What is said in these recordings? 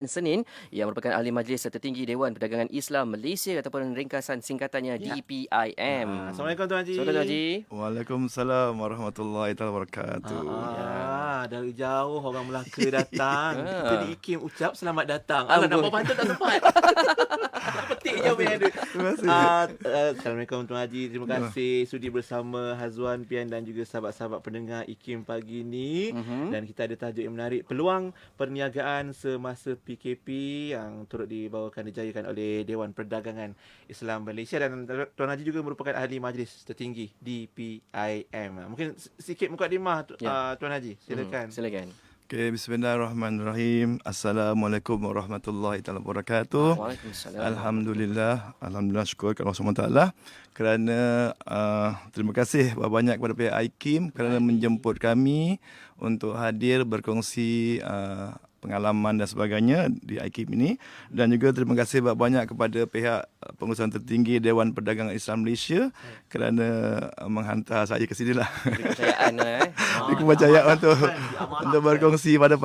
Senin yang merupakan ahli majlis tertinggi Dewan Perdagangan Islam Malaysia ataupun ringkasan singkatannya Ya. DPIM. Assalamualaikum Tuan Haji. Assalamualaikum Tuan Haji. Waalaikumsalam warahmatullahi wabarakatuh. Ya. Dari jauh orang Melaka datang. Kita di IKIM ucap selamat datang. Alah, Amboi. nak pantun tak sempat. Petik je yang ada. Terima kasih. Assalamualaikum Tuan Haji. Terima kasih sudi bersama Hazwan, Pian dan juga sahabat-sahabat pendengar IKIM pagi ni. Dan kita ada tajuk yang menarik. Peluang perniagaan semasa PKP yang turut dibawakan dijayakan oleh Dewan Perdagangan Islam Malaysia. Dan Tuan Haji juga merupakan ahli majlis tertinggi DPIM. Mungkin sikit mukadimah Tuan Haji. Silakan. Silakan. Okay, bismillahirrahmanirrahim. Assalamualaikum warahmatullahi wabarakatuh. Waalaikumsalam. Alhamdulillah syukur kepada Allah SWT kerana terima kasih banyak kepada pihak IKIM kerana menjemput kami untuk hadir berkongsi pengalaman dan sebagainya di IKIM ini, dan juga terima kasih banyak kepada pihak pengurusan tertinggi Dewan Perdagangan Islam Malaysia kerana menghantar saya ke sini lah. Kepercayaan Kepercayaan untuk berkongsi pada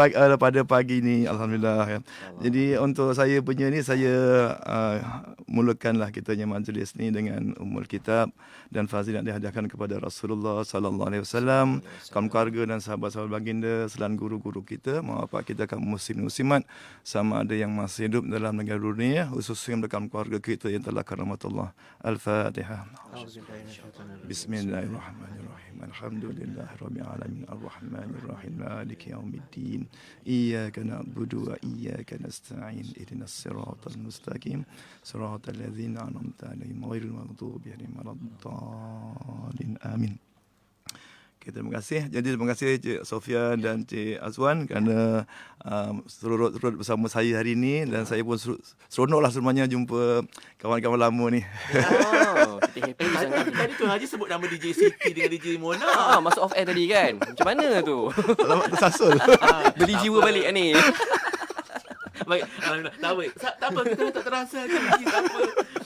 pagi ni, alhamdulillah ya. Jadi untuk saya punya ni, saya mulakanlah kitanya majlis ni dengan umul kitab dan fazilat dihadiahkan kepada Rasulullah sallallahu alaihi wasallam, kaum keluarga dan sahabat-sahabat baginda selain guru-guru kita, mak bapak kita, kaum muslim muslimat, sama ada yang masih hidup dalam negara dunia, khususnya dalam keluarga kita yang telah karamatullah. Al-Fatihah. Bismillahirrahmanirrahim. Alhamdulillahirabbil alamin arrahmanir rahim maliki yaumiddin. Iyyaka na'budu wa iyyaka nasta'in. Ihdinas siratal mustaqim. Siratal ladzina an'amta 'alaihim ghairil maghdubi 'alaihim waladdallin. Amin. Okay, terima kasih. Jadi terima kasih Cik Sofia dan Cik Azwan kerana turut bersama saya hari ini, dan saya pun seronoklah sebenarnya jumpa kawan-kawan lama ni. Oh, kita happy sangat. Tadi Tuan Haji sebut nama DJ Siti dengan DJ Mona. Masuk off air tadi kan. Macam mana tu? Alamak tersasul. Beli jiwa balik ni. Baik, alhamdulillah. Tak apa, kita tak terasa lagi, tak apa.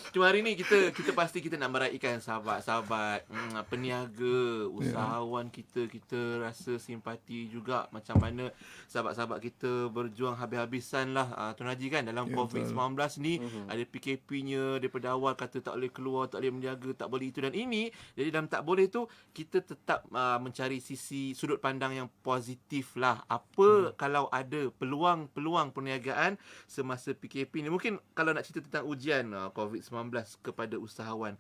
Cuma hari ni kita pasti kita nak meraihkan sahabat-sahabat peniaga, usahawan kita rasa simpati juga macam mana sahabat-sahabat kita berjuang habis-habisan lah Tuan Haji kan dalam COVID-19 ni. Ada PKP-nya daripada awal, kata tak boleh keluar, tak boleh meniaga, tak boleh itu dan ini. Jadi dalam tak boleh tu kita tetap mencari sisi sudut pandang yang positif lah. Apa kalau ada peluang perniagaan semasa PKP ni. Mungkin kalau nak cerita tentang ujian COVID-19 kepada usahawan,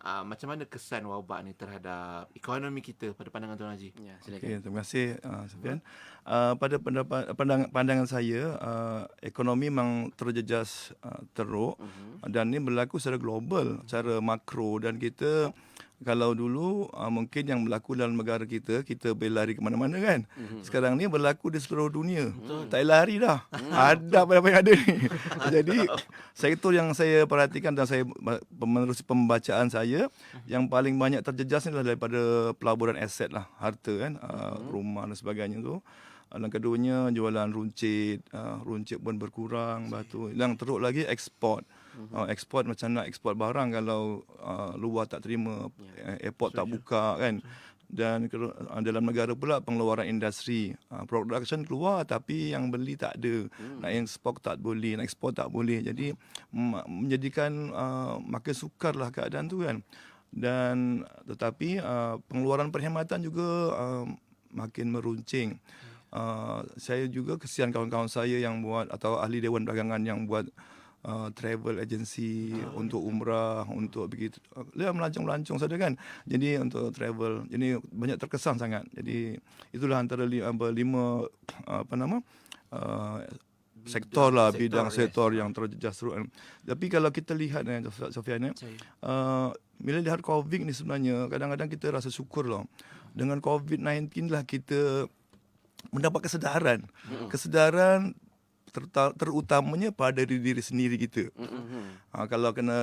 macam mana kesan wabak ni terhadap ekonomi kita pada pandangan Tuan Haji? Ya, silakan. Okay, terima kasih Sofian. Pada pandangan saya, ekonomi memang terjejas teruk, dan ini berlaku secara global, secara makro, dan kita kalau dulu mungkin yang berlaku dalam negara kita boleh lari ke mana-mana kan. Sekarang ni berlaku di seluruh dunia. Tak payah lari dah. Ada apa yang ada ni. Jadi sektor yang saya perhatikan dan saya menerusi pembacaan saya, yang paling banyak terjejas ni adalah daripada pelaburan aset lah, harta kan, rumah dan sebagainya tu. Dan keduanya jualan runcit pun berkurang. Batu yang teruk lagi ekspor. Ekspor, macam nak ekspor barang kalau luar tak terima, airport tak buka kan. Dan dalam negara pula pengeluaran industri, production keluar tapi yang beli tak ada. Nak ekspor tak boleh, nak ekspor tak boleh. Jadi menjadikan makin sukarlah keadaan tu kan. Dan tetapi pengeluaran perkhidmatan juga makin meruncing. Saya juga kesian kawan-kawan saya yang buat, atau ahli Dewan Perdagangan yang buat travel agency untuk umrah, untuk pergi melancong-melancong saja kan. Jadi untuk travel, jadi banyak terkesan sangat. Jadi itulah antara lima sektor lah, bidang sektor yang terjejas teruk. Tapi kalau kita lihat Sofian, bila lihat COVID ni sebenarnya kadang-kadang kita rasa syukur lah. Dengan COVID-19 lah kita mendapat kesedaran. Kesedaran terutamanya pada diri sendiri kita. Kalau kena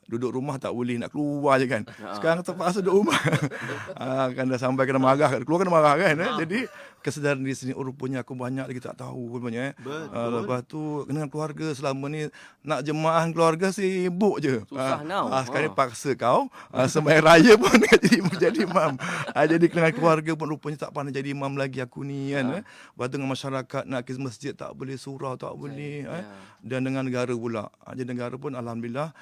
duduk rumah tak boleh, nak keluar je kan. Sekarang terpaksa duduk rumah. Kan dah sampai kena marah, keluar kena marah kan. Jadi kesedaran diri sendiri, rupanya aku banyak lagi tak tahu rupanya. Betul. Lepas tu dengan keluarga selama ni nak jemaah keluarga sibuk je. Susah now. Sekarang paksa kau sembahyang raya pun jadi imam. Jadi dengan keluarga pun rupanya tak pandai jadi imam lagi aku ni kan. Lepas tu dengan masyarakat nak ke masjid tak boleh, surau tak boleh. Dan dengan negara pula. Jadi negara pun alhamdulillah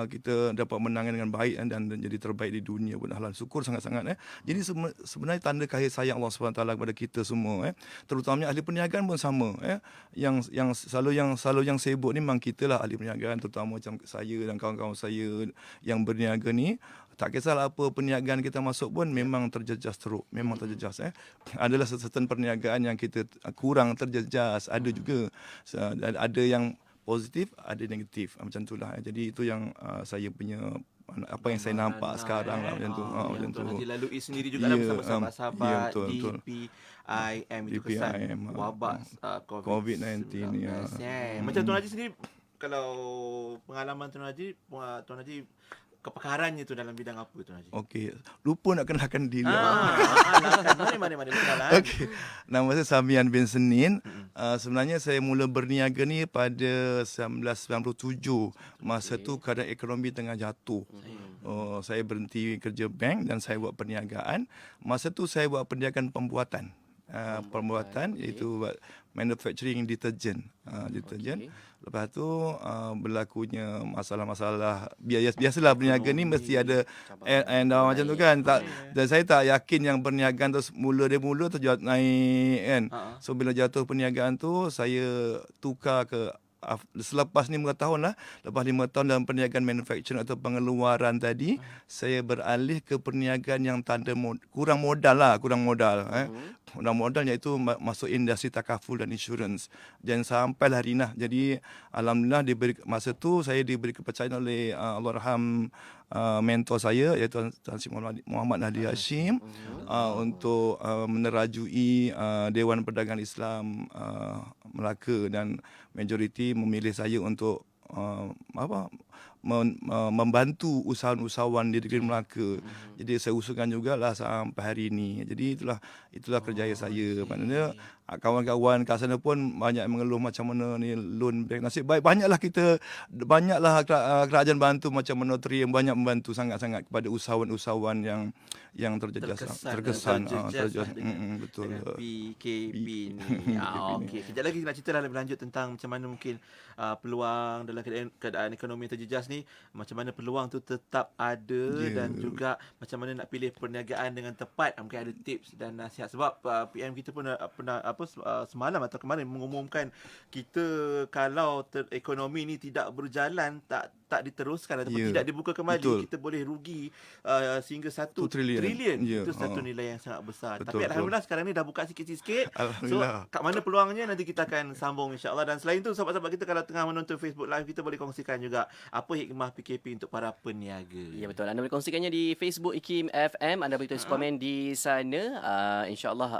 kita dapat menang dengan baik dan jadi terbaik di dunia pun. Alhamdulillah, syukur sangat-sangat. Jadi sebenarnya tanda kasih sayang Allah SWT kepada kita semua. Terutamanya ahli perniagaan pun sama. Yang selalu yang sibuk ni memang kita lah ahli perniagaan, terutama macam saya dan kawan-kawan saya yang berniaga ni. Tak kisahlah apa perniagaan kita masuk pun memang terjejas teruk. Memang terjejas. Adalah certain perniagaan yang kita kurang terjejas. Ada juga. Ada yang positif, ada negatif. Macam itulah. Jadi itu yang saya punya apa yang saya nampak sekarang lah macam tu. Macam tu. Nanti lalui sendiri juga lah bersama sahabat-sahabat DPIM itu kesan wabak COVID-19 ya. Macam Tuan Haji sendiri, kalau pengalaman Tuan Haji kepakarannya tu dalam bidang apa Tuan Haji? Okey, lupa nak kenalkan diri. Mana kenalan? Okey. Nama saya Samian bin Senin. Sebenarnya saya mula berniaga ni pada 1997. Masa tu keadaan ekonomi tengah jatuh. Saya berhenti kerja bank dan saya buat perniagaan. Masa tu saya buat perniagaan pembuatan. Iaitu buat manufacturing detergent. Lepas tu berlakunya masalah-masalah biasalah berniaga ni mesti ada and down macam tu kan. Dan saya tak yakin yang perniagaan tu mula tu naik kan. So bila jatuh perniagaan tu saya tukar ke selepas 5 tahun lah. Lepas 5 tahun dalam perniagaan manufacturing atau pengeluaran tadi, saya beralih ke perniagaan yang kurang modal. Kurang modal iaitu masuk industri takaful dan insurans. Dan sampai hari ni. Jadi alhamdulillah masa tu saya diberi kepercayaan oleh Allahyarham mentor saya iaitu Tuan Sri Muhammad Nahdi Hashim untuk menerajui Dewan Perdagangan Islam Melaka, dan majoriti memilih saya untuk membantu usahawan-usahawan di negeri Melaka. Jadi saya usulkan jugalah sampai hari ini. Jadi itulah kerjaya saya. Maknanya kawan-kawan kat sana pun banyak mengeluh macam mana ni loan bank. Nasib baik banyaklah kerajaan bantu, macam Monetary yang banyak membantu sangat-sangat kepada usahawan-usahawan yang terkesan betul dengan PKP ni. Okey, kejap lagi nak cerita lebih lanjut tentang macam mana mungkin peluang dalam keadaan ekonomi terjejas ni, macam mana peluang tu tetap ada dan juga macam mana nak pilih perniagaan dengan tepat. Mungkin ada tips dan nasihat sebab PM kita pun pernah semalam atau kemarin mengumumkan kita kalau ekonomi ni tidak berjalan, tak diteruskan ataupun tidak dibuka kembali, kita boleh rugi sehingga 1 trilion. Itu satu nilai yang sangat besar. Tapi alhamdulillah sekarang ni dah buka sikit-sikit. So kat mana peluangnya nanti kita akan sambung insya-Allah. Dan selain tu sahabat-sahabat kita kalau tengah menonton Facebook Live, kita boleh kongsikan juga apa hikmah PKP untuk para peniaga. Ya betul. Anda boleh kongsikannya di Facebook IKIM FM. Anda boleh tulis komen di sana. InsyaAllah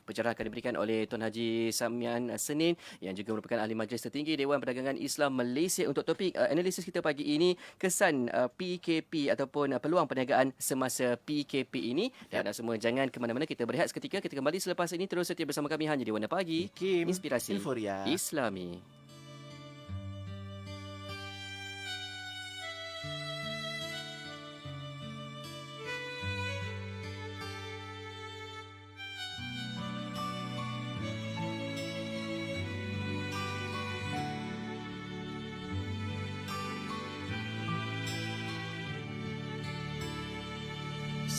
pencerahan akan diberikan oleh Tuan Haji Samian Senin yang juga merupakan ahli majlis tertinggi Dewan Perdagangan Islam Malaysia untuk topik analisis kita pagi ini, kesan PKP ataupun peluang perniagaan semasa PKP ini. Dan anda semua jangan ke mana-mana, kita berehat seketika. Kita kembali selepas ini, terus setia bersama kami hanya di Warna Pagi, Inspirasi Inforia Islami.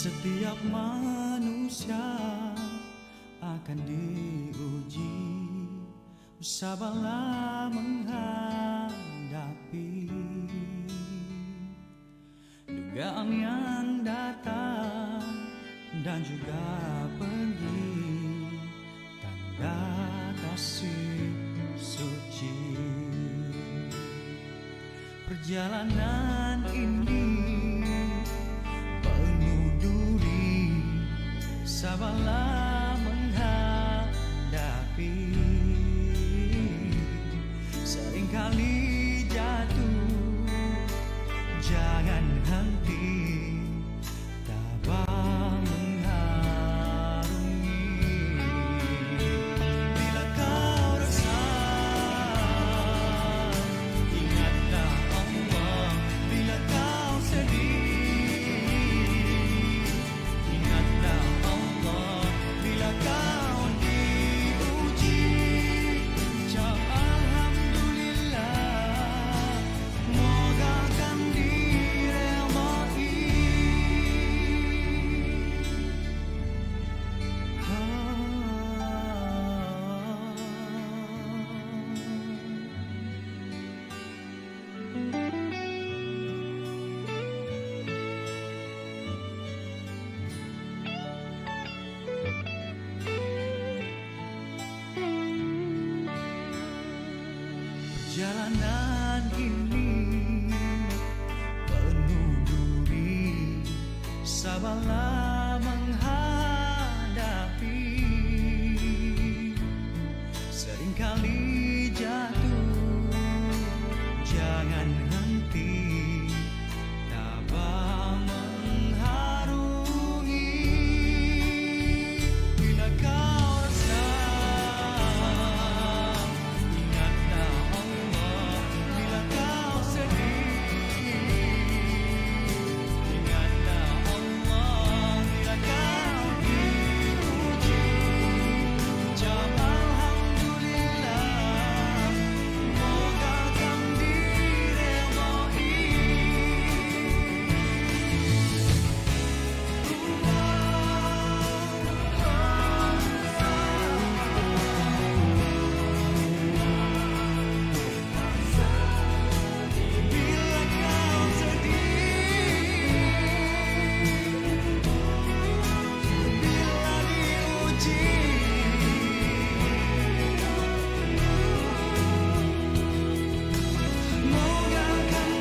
Setiap manusia akan diuji, bersabarlah menghadapi dugaan yang datang dan juga pergi, tanda kasih suci. Perjalanan ini sabarlah menghadapi, seringkali jatuh, jangan henti, tabah mengharungi. Jalanan ini penuh duri, sabarlah menghadapi. Seringkali jatuh, jangan henti, tabah mengharungi. Bila kau resah, ingatlah Allah. Bila kau sedih, ingatlah Allah. Bila kau diuji, ucap alhamdulillah. Moga kau diredai. Bila kau sedih, bila diuji, moga kau diredai. Moga kau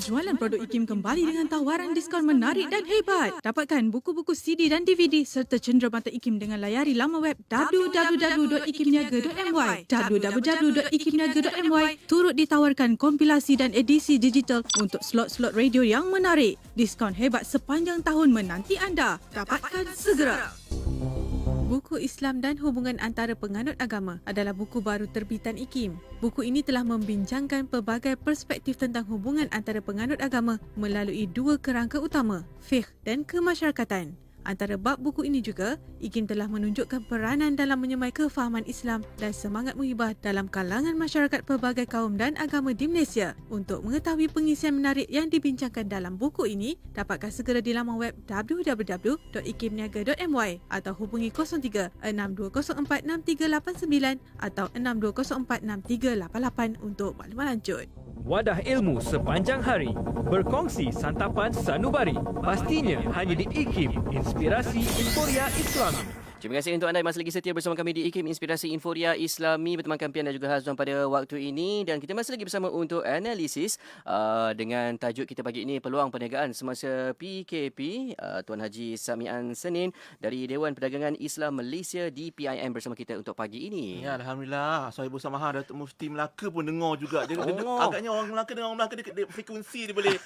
Jualan produk IKIM kembali dengan tawaran diskaun menarik dan hebat. Dapatkan buku-buku CD dan DVD serta cenderamata IKIM dengan layari laman web www.ikimniaga.my. www.ikimniaga.my turut ditawarkan kompilasi dan edisi digital untuk slot-slot radio yang menarik. Diskaun hebat sepanjang tahun menanti anda. Dapatkan segera. Buku Islam dan Hubungan Antara Penganut Agama adalah buku baru terbitan IKIM. Buku ini telah membincangkan pelbagai perspektif tentang hubungan antara penganut agama melalui dua kerangka utama, fiqh dan kemasyarakatan. Antara bab buku ini juga, IKIM telah menunjukkan peranan dalam menyemai kefahaman Islam dan semangat muhibah dalam kalangan masyarakat pelbagai kaum dan agama di Malaysia. Untuk mengetahui pengisian menarik yang dibincangkan dalam buku ini, dapatkan segera di laman web www.ikimniaga.my atau hubungi 03 6204 6389 atau 6204 6388 untuk maklumat lanjut. Wadah ilmu sepanjang hari. Berkongsi santapan sanubari. Pastinya hanya di IKIM, Inspirasi Inforia Islami. Terima kasih untuk anda yang masih lagi setia bersama kami di IKIM Inspirasi Inforia Islami bertemankan Pian dan juga Hazwan pada waktu ini, dan kita masih lagi bersama untuk analisis dengan tajuk kita pagi ini, peluang perniagaan semasa PKP. Tuan Haji Samian Senin dari Dewan Perdagangan Islam Malaysia DPIM bersama kita untuk pagi ini. Ya, Alhamdulillah. Sahibu Samaha Datuk Mufti Melaka pun dengar juga. Dia, agaknya orang Melaka dengar orang Melaka dia frekuensi dia boleh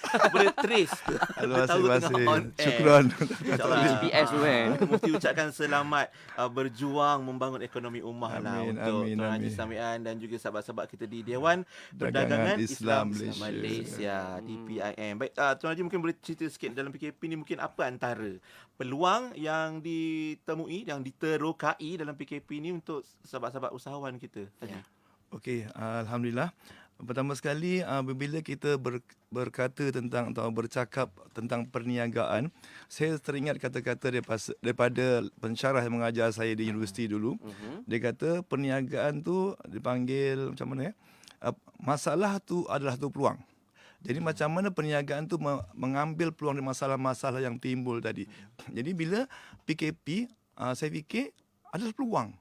trace. Terima Dia tahu tengah kasih. on air. Syukran. InsyaAllah. GPS tu kan. Mufti ucapkan selamat berjuang membangun ekonomi ummah lah Amin, untuk amin, Tuan Haji amin. Samian dan juga sahabat-sahabat kita di Dewan Perdagangan Perdagangan Islam Islam Malaysia. Malaysia DPIM. Baik, Tuan Haji mungkin boleh cerita sikit dalam PKP ni, mungkin apa antara peluang yang ditemui, yang diterokai dalam PKP ni untuk sahabat-sahabat usahawan kita, Haji? Okey, Alhamdulillah. Pertama sekali, bila kita berkata tentang atau bercakap tentang perniagaan, saya teringat kata-kata daripada pensyarah yang mengajar saya di universiti dulu. Dia kata perniagaan tu dipanggil macam mana ya? Masalah tu adalah satu peluang. Jadi macam mana perniagaan tu mengambil peluang dari masalah-masalah yang timbul tadi. Jadi bila PKP, saya fikir adalah peluang.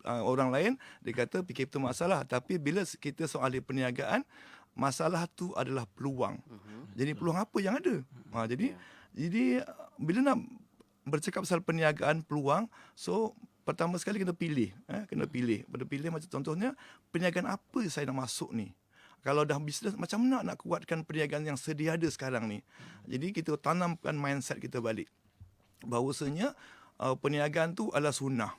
Orang lain dia kata PKP itu masalah, tapi bila kita soal ahli perniagaan, masalah tu adalah peluang. Jadi peluang apa yang ada? Jadi bila nak bercakap pasal perniagaan peluang, so pertama sekali kena pilih, kena pilih. Pada pilih macam contohnya perniagaan apa saya nak masuk ni. Kalau dah bisnes, macam mana nak kuatkan perniagaan yang sedia ada sekarang ni. Jadi kita tanamkan mindset kita balik. Bahawasanya perniagaan tu adalah sunnah.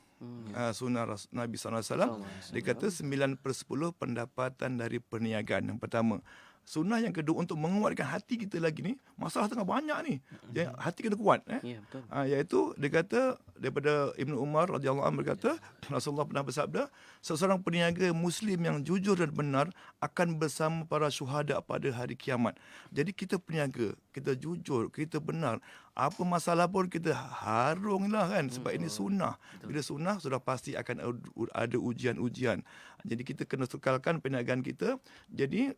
Sunnah Nabi SAW. Dia kata 9/10 pendapatan dari perniagaan. Yang pertama, Sunnah yang kedua untuk menguatkan hati kita lagi ni, masalah tengah banyak ni. Jadi, hati kena kuat. Ya, betul. Iaitu dia kata daripada Ibnu Umar radhiyallahu anhu berkata, Rasulullah pernah bersabda, seseorang peniaga muslim yang jujur dan benar akan bersama para syuhada pada hari kiamat. Jadi kita peniaga, kita jujur, kita benar, apa masalah pun kita harunglah kan, sebab ini sunnah. Bila sunnah sudah pasti akan ada ujian-ujian. Jadi kita kena kekalkan perniagaan kita. Jadi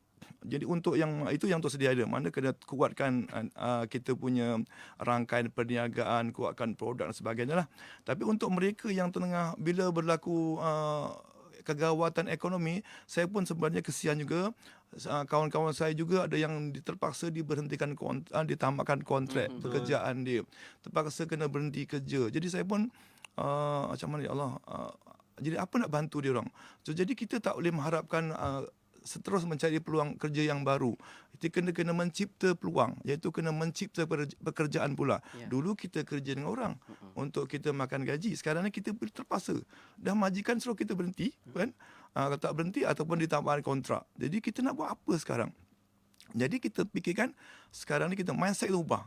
untuk yang itu yang untuk sedia ada. Mana kena kuatkan kita punya rangkaian perniagaan, kuatkan produk dan sebagainya lah. Tapi untuk mereka yang tengah bila berlaku kegawatan ekonomi, saya pun sebenarnya kesian juga. Kawan-kawan saya juga ada yang terpaksa diberhentikan, ditamatkan kontrak pekerjaan dia. Terpaksa kena berhenti kerja. Jadi saya pun macam mana ya Allah, jadi apa nak bantu dia orang. So, jadi kita tak boleh mengharapkan terus mencari peluang kerja yang baru. Kita kena mencipta peluang, iaitu kena mencipta pekerjaan pula. Ya. Dulu kita kerja dengan orang untuk kita makan gaji. Sekarang ni kita terpaksa. Dah majikan suruh kita berhenti, kan? Kalau tak berhenti ataupun ditambahkan kontrak. Jadi kita nak buat apa sekarang? Jadi kita fikirkan sekarang ni kita mindset kita ubah.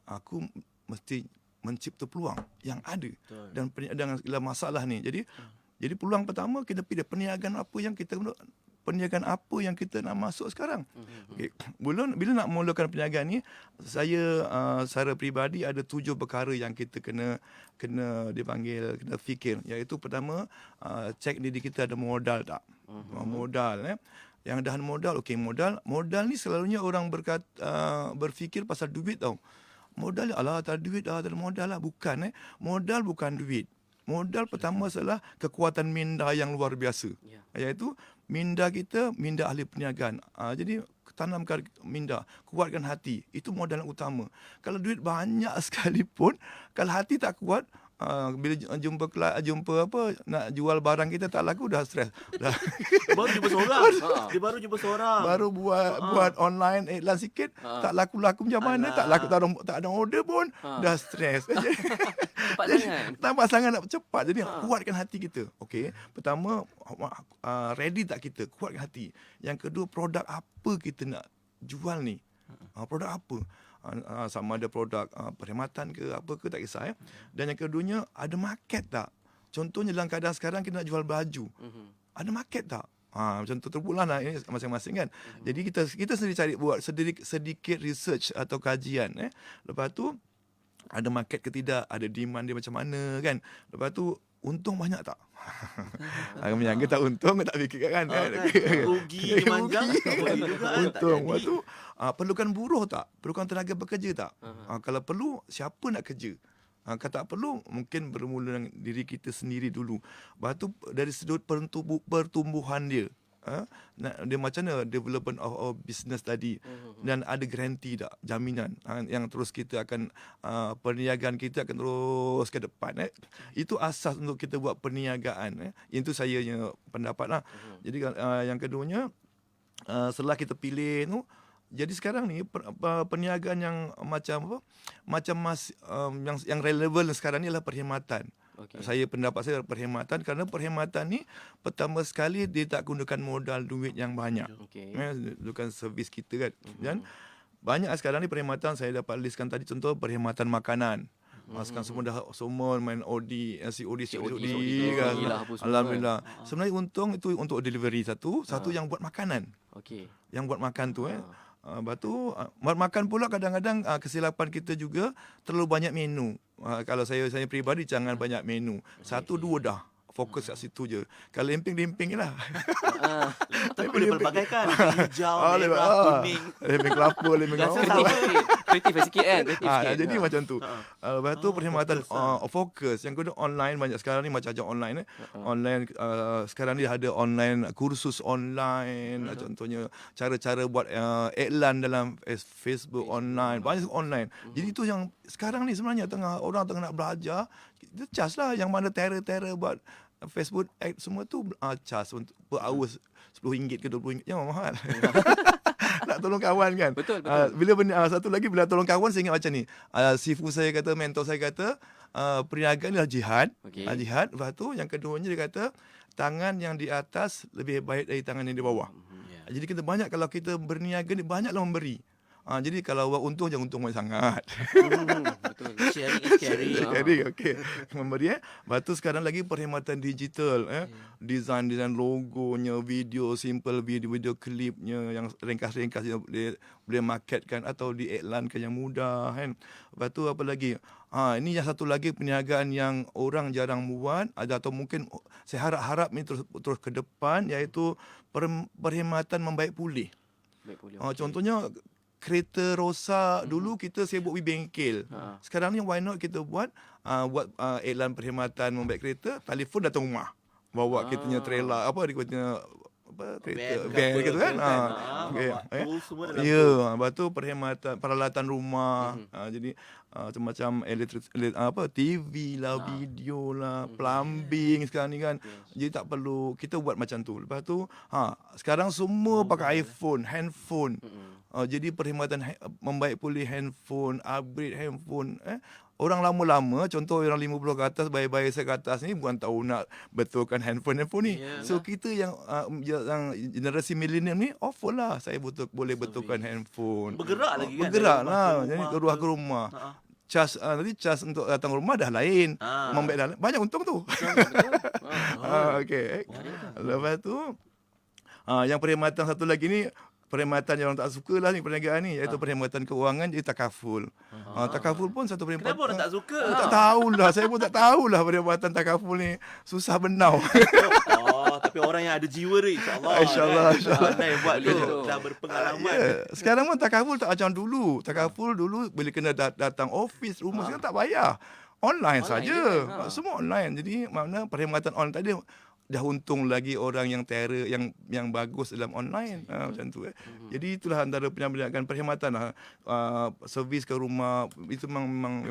Aku mesti mencipta peluang yang ada. Betul. Dan dengan segala masalah ni. Jadi peluang pertama kita pilih perniagaan apa yang kita nak masuk sekarang. Okay. Bila nak mulakan perniagaan ni, saya secara peribadi ada 7 perkara yang kita kena dipanggil, kena fikir. Iaitu pertama, cek diri kita ada modal tak. Modal. Yang dah modal, okey, modal ni selalunya orang berfikir pasal duit tau. Modal, alah tak ada duit, tak ada modal lah. Bukan. Modal bukan duit. Modal pertama adalah kekuatan minda yang luar biasa. Ya. Iaitu minda kita, minda ahli perniagaan. Jadi tanamkan minda, kuatkan hati. Itu modal yang utama. Kalau duit banyak sekalipun, kalau hati tak kuat, bila jumpa apa nak jual barang kita tak laku, dah stres. Dah Baru jumpa seorang. Dia baru jumpa seorang. baru buat online iklan sikit, tak laku-laku macam mana, tak laku, tak ada order pun, dah stres. Cepat sangat. Nampak sangat nak cepat. Jadi kuatkan hati kita. Okey. Pertama, ready tak kita? Kuatkan hati. Yang kedua, produk apa kita nak jual ni? Produk apa? Sama ada produk perkhidmatan ke apa ke, tak kisah. Dan yang keduanya, ada market tak? Contohnya dalam keadaan sekarang kita nak jual baju. Ada market tak? Macam tu terpulang lah ini masing-masing kan. Jadi kita sendiri cari buat sedikit research atau kajian. Lepas tu ada market ke tidak, ada demand dia macam mana kan. Lepas tu untung banyak tak? Menyangka tak untung, tak fikir kan. Rugi manjang, rugi juga. Untung. Lepas tu perlukan buruh tak? Perlukan tenaga bekerja tak? Kalau perlu, siapa nak kerja? Kalau tak perlu, mungkin bermula dengan diri kita sendiri dulu. Lepas tu dari sudut pertumbuhan dia. Dia macam mana development of business tadi, dan ada garanti tak, jaminan yang terus kita akan perniagaan kita akan terus ke depan. Itu asas untuk kita buat perniagaan. Itu saya punya pendapat lah. Jadi yang keduanya, setelah kita pilih tu, jadi sekarang ni perniagaan yang yang relevan sekarang ni adalah perkhidmatan. Okay. Pendapat saya perkhidmatan, kerana perkhidmatan ni pertama sekali dia tak gunakan modal duit yang banyak. Okay. Bukan servis kita kan. Dan banyak sekarang ni perkhidmatan saya dapat listkan tadi, contoh perkhidmatan makanan. Sekarang semua main OD, COD kan. Alhamdulillah. Sebenarnya untung itu untuk delivery satu yang buat makanan. Okey. Yang buat makan tu lepas tu makan pula kadang-kadang kesilapan kita juga terlalu banyak menu. Kalau saya peribadi jangan banyak menu. 1-2 dah. Fokus kat situ je. Kalau lemping-lemping lah. Tapi boleh pelbagaikan. Hijau, merah, kuning. Lemping kelapa, lemping Rasa kelapa. sama. Kreatif sikit kan? Kreatif sikit. Jadi macam tu. Lepas tu perkhidmatan fokus. Yang kedua online, banyak sekarang ni macam online. Online sekarang ni ada online, kursus online. Contohnya cara-cara buat iklan dalam Facebook online. Banyak online. Jadi itu yang sekarang ni sebenarnya orang tengah nak belajar. Kita charge lah. Yang mana terror buat Facebook ad semua tu charge untuk per hour RM10 ke RM20. Yang mahal. Nak tolong kawan kan. Betul. Bila satu lagi, bila tolong kawan, saya ingat macam ni. Sifu saya kata, mentor saya kata, perniagaan ni adalah jihad. Okay. Jihad. Lepas tu yang keduanya dia kata, tangan yang di atas lebih baik dari tangan yang di bawah. Jadi kita banyak, kalau kita berniaga ni banyaklah memberi. Jadi kalau buat untung jangan untung banyak sangat. Betul. Sharing is caring. Caring, okey. Memberi Lepas tu sekarang lagi perkhidmatan digital Design logonya, video simple, video klipnya yang ringkas-ringkas dia boleh marketkan atau diiklankan yang mudah kan. Lepas tu apa lagi? Ini yang satu lagi perniagaan yang orang jarang buat, ada atau mungkin saya harap ni terus ke depan, iaitu perkhidmatan membaik pulih. Baik, boleh. Contohnya kereta rosak, dulu kita sibuk pergi bengkel. Sekarang ni why not kita buat iklan perkhidmatan membaik kereta, telefon datang rumah. Bawa kitanya trailer, apa dia katanya, kereta van gitu kan. Okey. Tools semua dalam Lepas tu perkhidmatan peralatan rumah. Jadi macam TV lah, video lah, plumbing sekarang ni kan. Jadi tak perlu kita buat macam tu. Lepas tu sekarang semua pakai iPhone, handphone. Jadi perkhidmatan membaik pulih handphone, upgrade handphone. Orang lama-lama, contoh orang 50 ke atas, bayar-bayar saya ke atas ni bukan tahu nak betulkan handphone ni. So kita yang generasi milenial ni offer lah, saya boleh betulkan handphone. Bergerak lagi kan. Bergerak dari lah. rumah ke Jadi rumah keluar ke- ke rumah. Ha. Nanti cas untuk datang rumah dah lain. Membaik dah lain. Banyak untung tu. Okey. Lepas tu yang perkhidmatan satu lagi ni, perkhidmatan yang orang tak suka lah ni perniagaan ni, iaitu perkhidmatan keuangan, jadi takaful. Takaful pun satu perkhidmatan. Kenapa orang tak suka? Tak tahulah, saya pun tak tahulah perkhidmatan takaful ni susah benau. Tapi orang yang ada jiwa ni, insyaAllah. InsyaAllah, insyaAllah. Anda yang buat tu Betul. dah berpengalaman. Sekarang pun takaful tak macam dulu. Takaful dulu bila kena datang office, rumah, sekarang tak payah. Online saja. Semua online. Jadi makna perkhidmatan online tadi dah untung lagi orang yang terror yang bagus dalam online macam tu. Jadi itulah antara perniagaan perkhidmatan lah. Servis ke rumah itu memang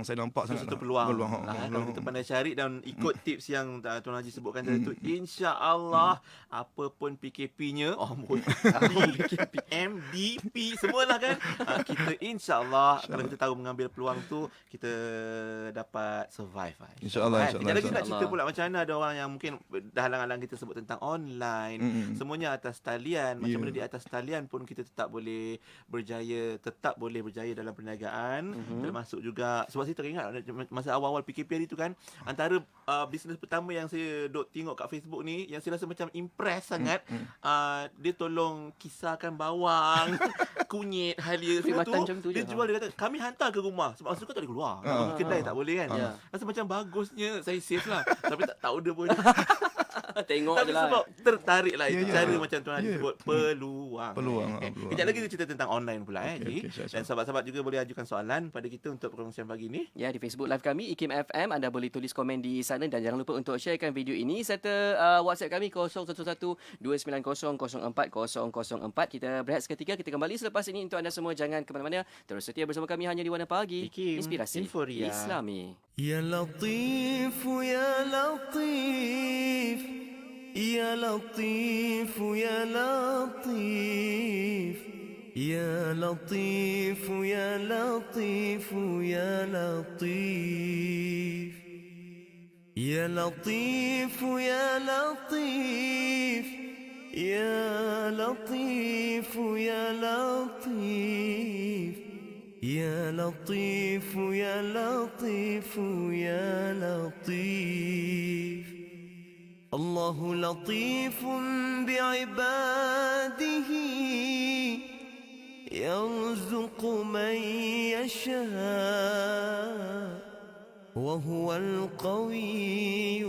saya nampak Itu sangat satu peluang. Kalau kita pandai cari dan ikut tips yang Tuan Haji sebutkan tadi tu, insya-Allah apa pun PKP-nya, MDP semualah kan, kita insya-Allah kalau kita tahu mengambil peluang tu, kita dapat survive lah. InsyaAllah, Kita insyaAllah, lagi nak insyaAllah. cerita pula macam mana ada orang yang mungkin dah halang-halang kita sebut tentang online, semuanya atas talian. Macam mana di atas talian pun kita tetap boleh berjaya dalam perniagaan, termasuk juga sebab saya teringat masa awal-awal PKP hari tu kan, antara bisnes pertama yang saya duk tengok kat Facebook ni, yang saya rasa macam impress sangat, dia tolong kisarkan bawang, kunyit, halia semua Perkhidmatan tu, macam tu dia je. jual, dia kata kami hantar ke rumah sebab masa tu kan tak boleh keluar. Kedai tak boleh kan. Rasa macam bagusnya, saya save lah. Tapi tak tahu dia pun. Tengok Tapi je lah. sebab tertarik lah itu Ya, ya. cara macam Tuan Haji Ya. sebut peluang. Peluang, Okay. peluang. Kejap lagi kita cerita tentang online pula Ji. Okey, sure. Dan sahabat-sahabat juga boleh ajukan soalan pada kita untuk perkongsian pagi ni. Ya, di Facebook Live kami IKIM FM, anda boleh tulis komen di sana dan jangan lupa untuk sharekan video ini serta WhatsApp kami 0111-290-04-004. Kita berehat seketika, kita kembali selepas ini. Untuk anda semua jangan ke mana-mana, terus setia bersama kami hanya di Warna Pagi, IKIM Inspirasi Inforia. Islami. يا لطيف يا لطيف يا لطيف يا لطيف يا لطيف يا لطيف يا لطيف يا لطيف يا لطيف يا لطيف يا لطيف يا لطيف يا لطيف يا لطيف الله لطيف بعباده يرزق من يشاء وهو القوي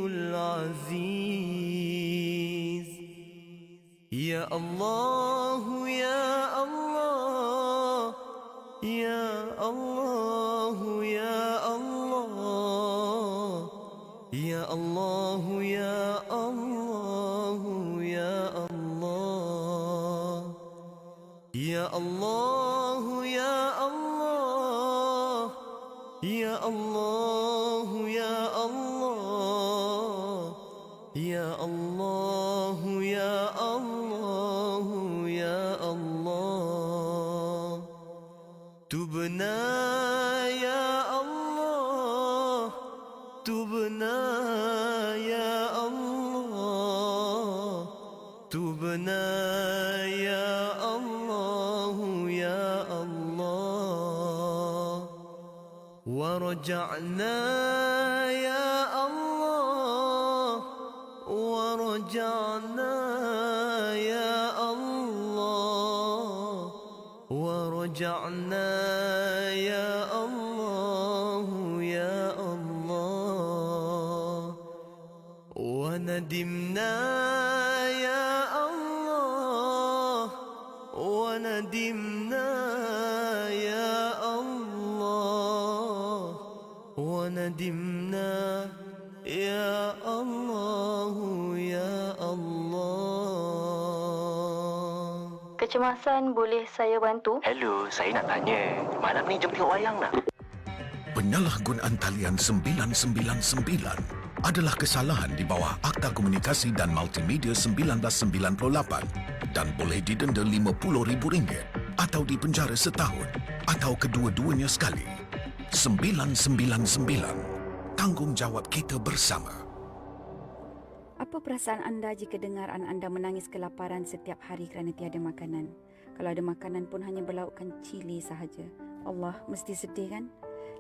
العزيز يا الله يا الله يا الله يا الله يا الله يا الله يا الله يا الله يا الله يا الله يا الله يا الله يا الله يا الله تبنا يا الله تبنا يا الله تبنا تبنا يا الله يا الله ورجعنا يا الله ورجعنا يا الله ورجعنا يا الله يا الله وندمنا يا الله وندمنا يا الله وندمنا يا الله يا الله. Kecemasan boleh saya bantu? Hello, saya nak tanya, malam ni jom tengok wayang nak? Penyalahgunaan talian 999 adalah kesalahan di bawah Akta Komunikasi dan Multimedia 1998 dan boleh didenda RM50,000 atau dipenjara setahun atau kedua-duanya sekali. 999. Tanggungjawab kita bersama. Apa perasaan anda jika dengar anak anda menangis kelaparan setiap hari kerana tiada makanan? Kalau ada makanan pun hanya berlaukkan cili sahaja. Allah, mesti sedih kan?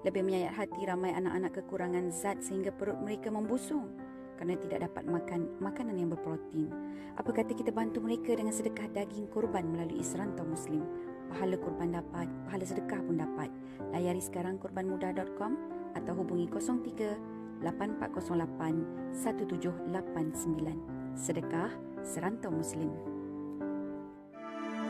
Lebih menyayat hati ramai anak-anak kekurangan zat sehingga perut mereka membusung kerana tidak dapat makan makanan yang berprotein. Apa kata kita bantu mereka dengan sedekah daging korban melalui Israntau Muslim? Pahala korban dapat, pahala sedekah pun dapat. Layari sekarang korbanmudah.com atau hubungi 03 8408 1789. Sedekah Serantau Muslim.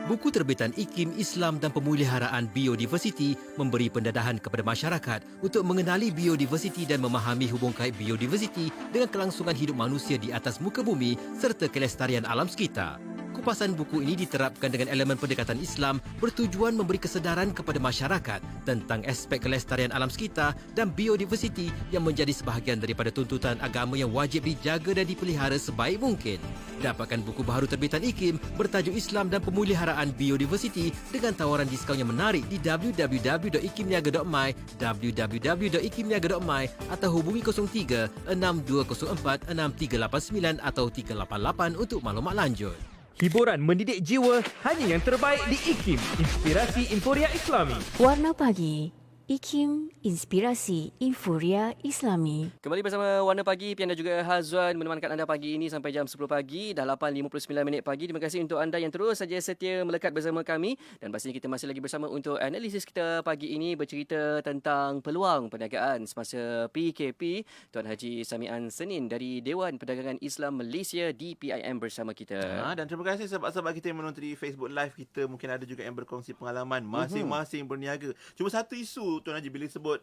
Buku terbitan IKIM Islam dan Pemuliharaan Biodiversiti memberi pendadahan kepada masyarakat untuk mengenali biodiversiti dan memahami hubung kait biodiversiti dengan kelangsungan hidup manusia di atas muka bumi serta kelestarian alam sekitar. Kupasan buku ini diterapkan dengan elemen pendekatan Islam bertujuan memberi kesedaran kepada masyarakat tentang aspek kelestarian alam sekitar dan biodiversiti yang menjadi sebahagian daripada tuntutan agama yang wajib dijaga dan dipelihara sebaik mungkin. Dapatkan buku baharu terbitan IKIM bertajuk Islam dan Pemuliharaan Biodiversiti dengan tawaran diskaun yang menarik di www.ikimniaga.my, www.ikimniaga.my atau hubungi 03 6204 6389 atau 388 untuk maklumat lanjut. Hiburan mendidik jiwa hanya yang terbaik di IKIM, Inspirasi Inforia Islami. Warna Pagi, IKIM Inspirasi Inforia Islami. Kembali bersama Warna Pagi, Pian dan juga Hazwan menemankan anda pagi ini sampai jam 10 pagi. Dah 8.59 pagi. Terima kasih untuk anda yang terus saja setia melekat bersama kami. Dan pastinya kita masih lagi bersama untuk analisis kita pagi ini bercerita tentang peluang perniagaan semasa PKP. Tuan Haji Samian Senin dari Dewan Perdagangan Islam Malaysia DPIM bersama kita. Dan terima kasih sahabat-sahabat kita yang menonton di Facebook Live kita. Mungkin ada juga yang berkongsi pengalaman masing-masing berniaga. Cuma satu isu Tuan Haji bila sebut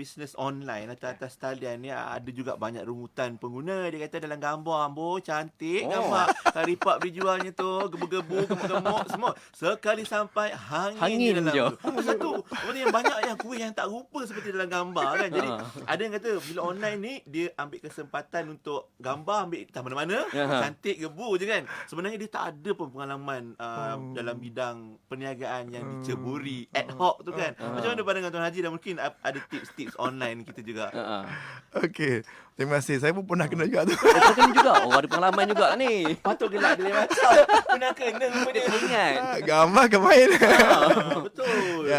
bisnes online atas talian ni, ada juga banyak rungutan pengguna. Dia kata dalam gambar ambo cantik gambar karipap dijualnya tu gebu-gebu gemuk-gemuk semua sekali sampai hangin dalam je. tu. Satu yang banyak yang kuih yang tak rupa seperti dalam gambar kan. Jadi ada yang kata bila online ni dia ambil kesempatan untuk gambar ambil entah mana-mana cantik gebu je kan. Sebenarnya dia tak ada pun pengalaman dalam bidang perniagaan yang diceburi ad hoc tu kan. Macam mana pandangan Tuan Haji, dan mungkin ada tips-tips online kita juga. Okey, terima kasih. Saya pun pernah kena juga tu. Kita kena juga. Oh, ada pengalaman juga ni. Patut gelak dia macam pernah kena rumah dia. Ingat. Gambar ke main. Betul.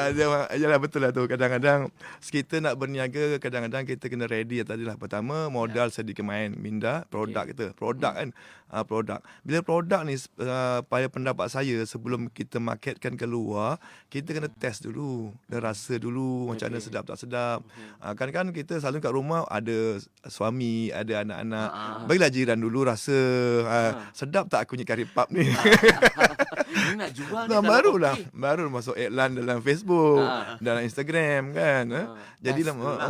Yalah betul lah tu. Kadang-kadang kita nak berniaga, kadang-kadang kita kena ready tadilah. Pertama, modal sedikit main, minda produk kita. Produk kan. Produk. Bila produk ni pada pendapat saya, sebelum kita marketkan keluar, kita kena test dulu. Dan rasa dulu macam mana sedap tak sedap. Kan kita selalu kat rumah ada suami, ada anak-anak. Bagilah jiran dulu rasa sedap tak aku punya karipap ni. Ni nak jual ni Barulah masuk iklan dalam Facebook, dalam Instagram kan. Jadi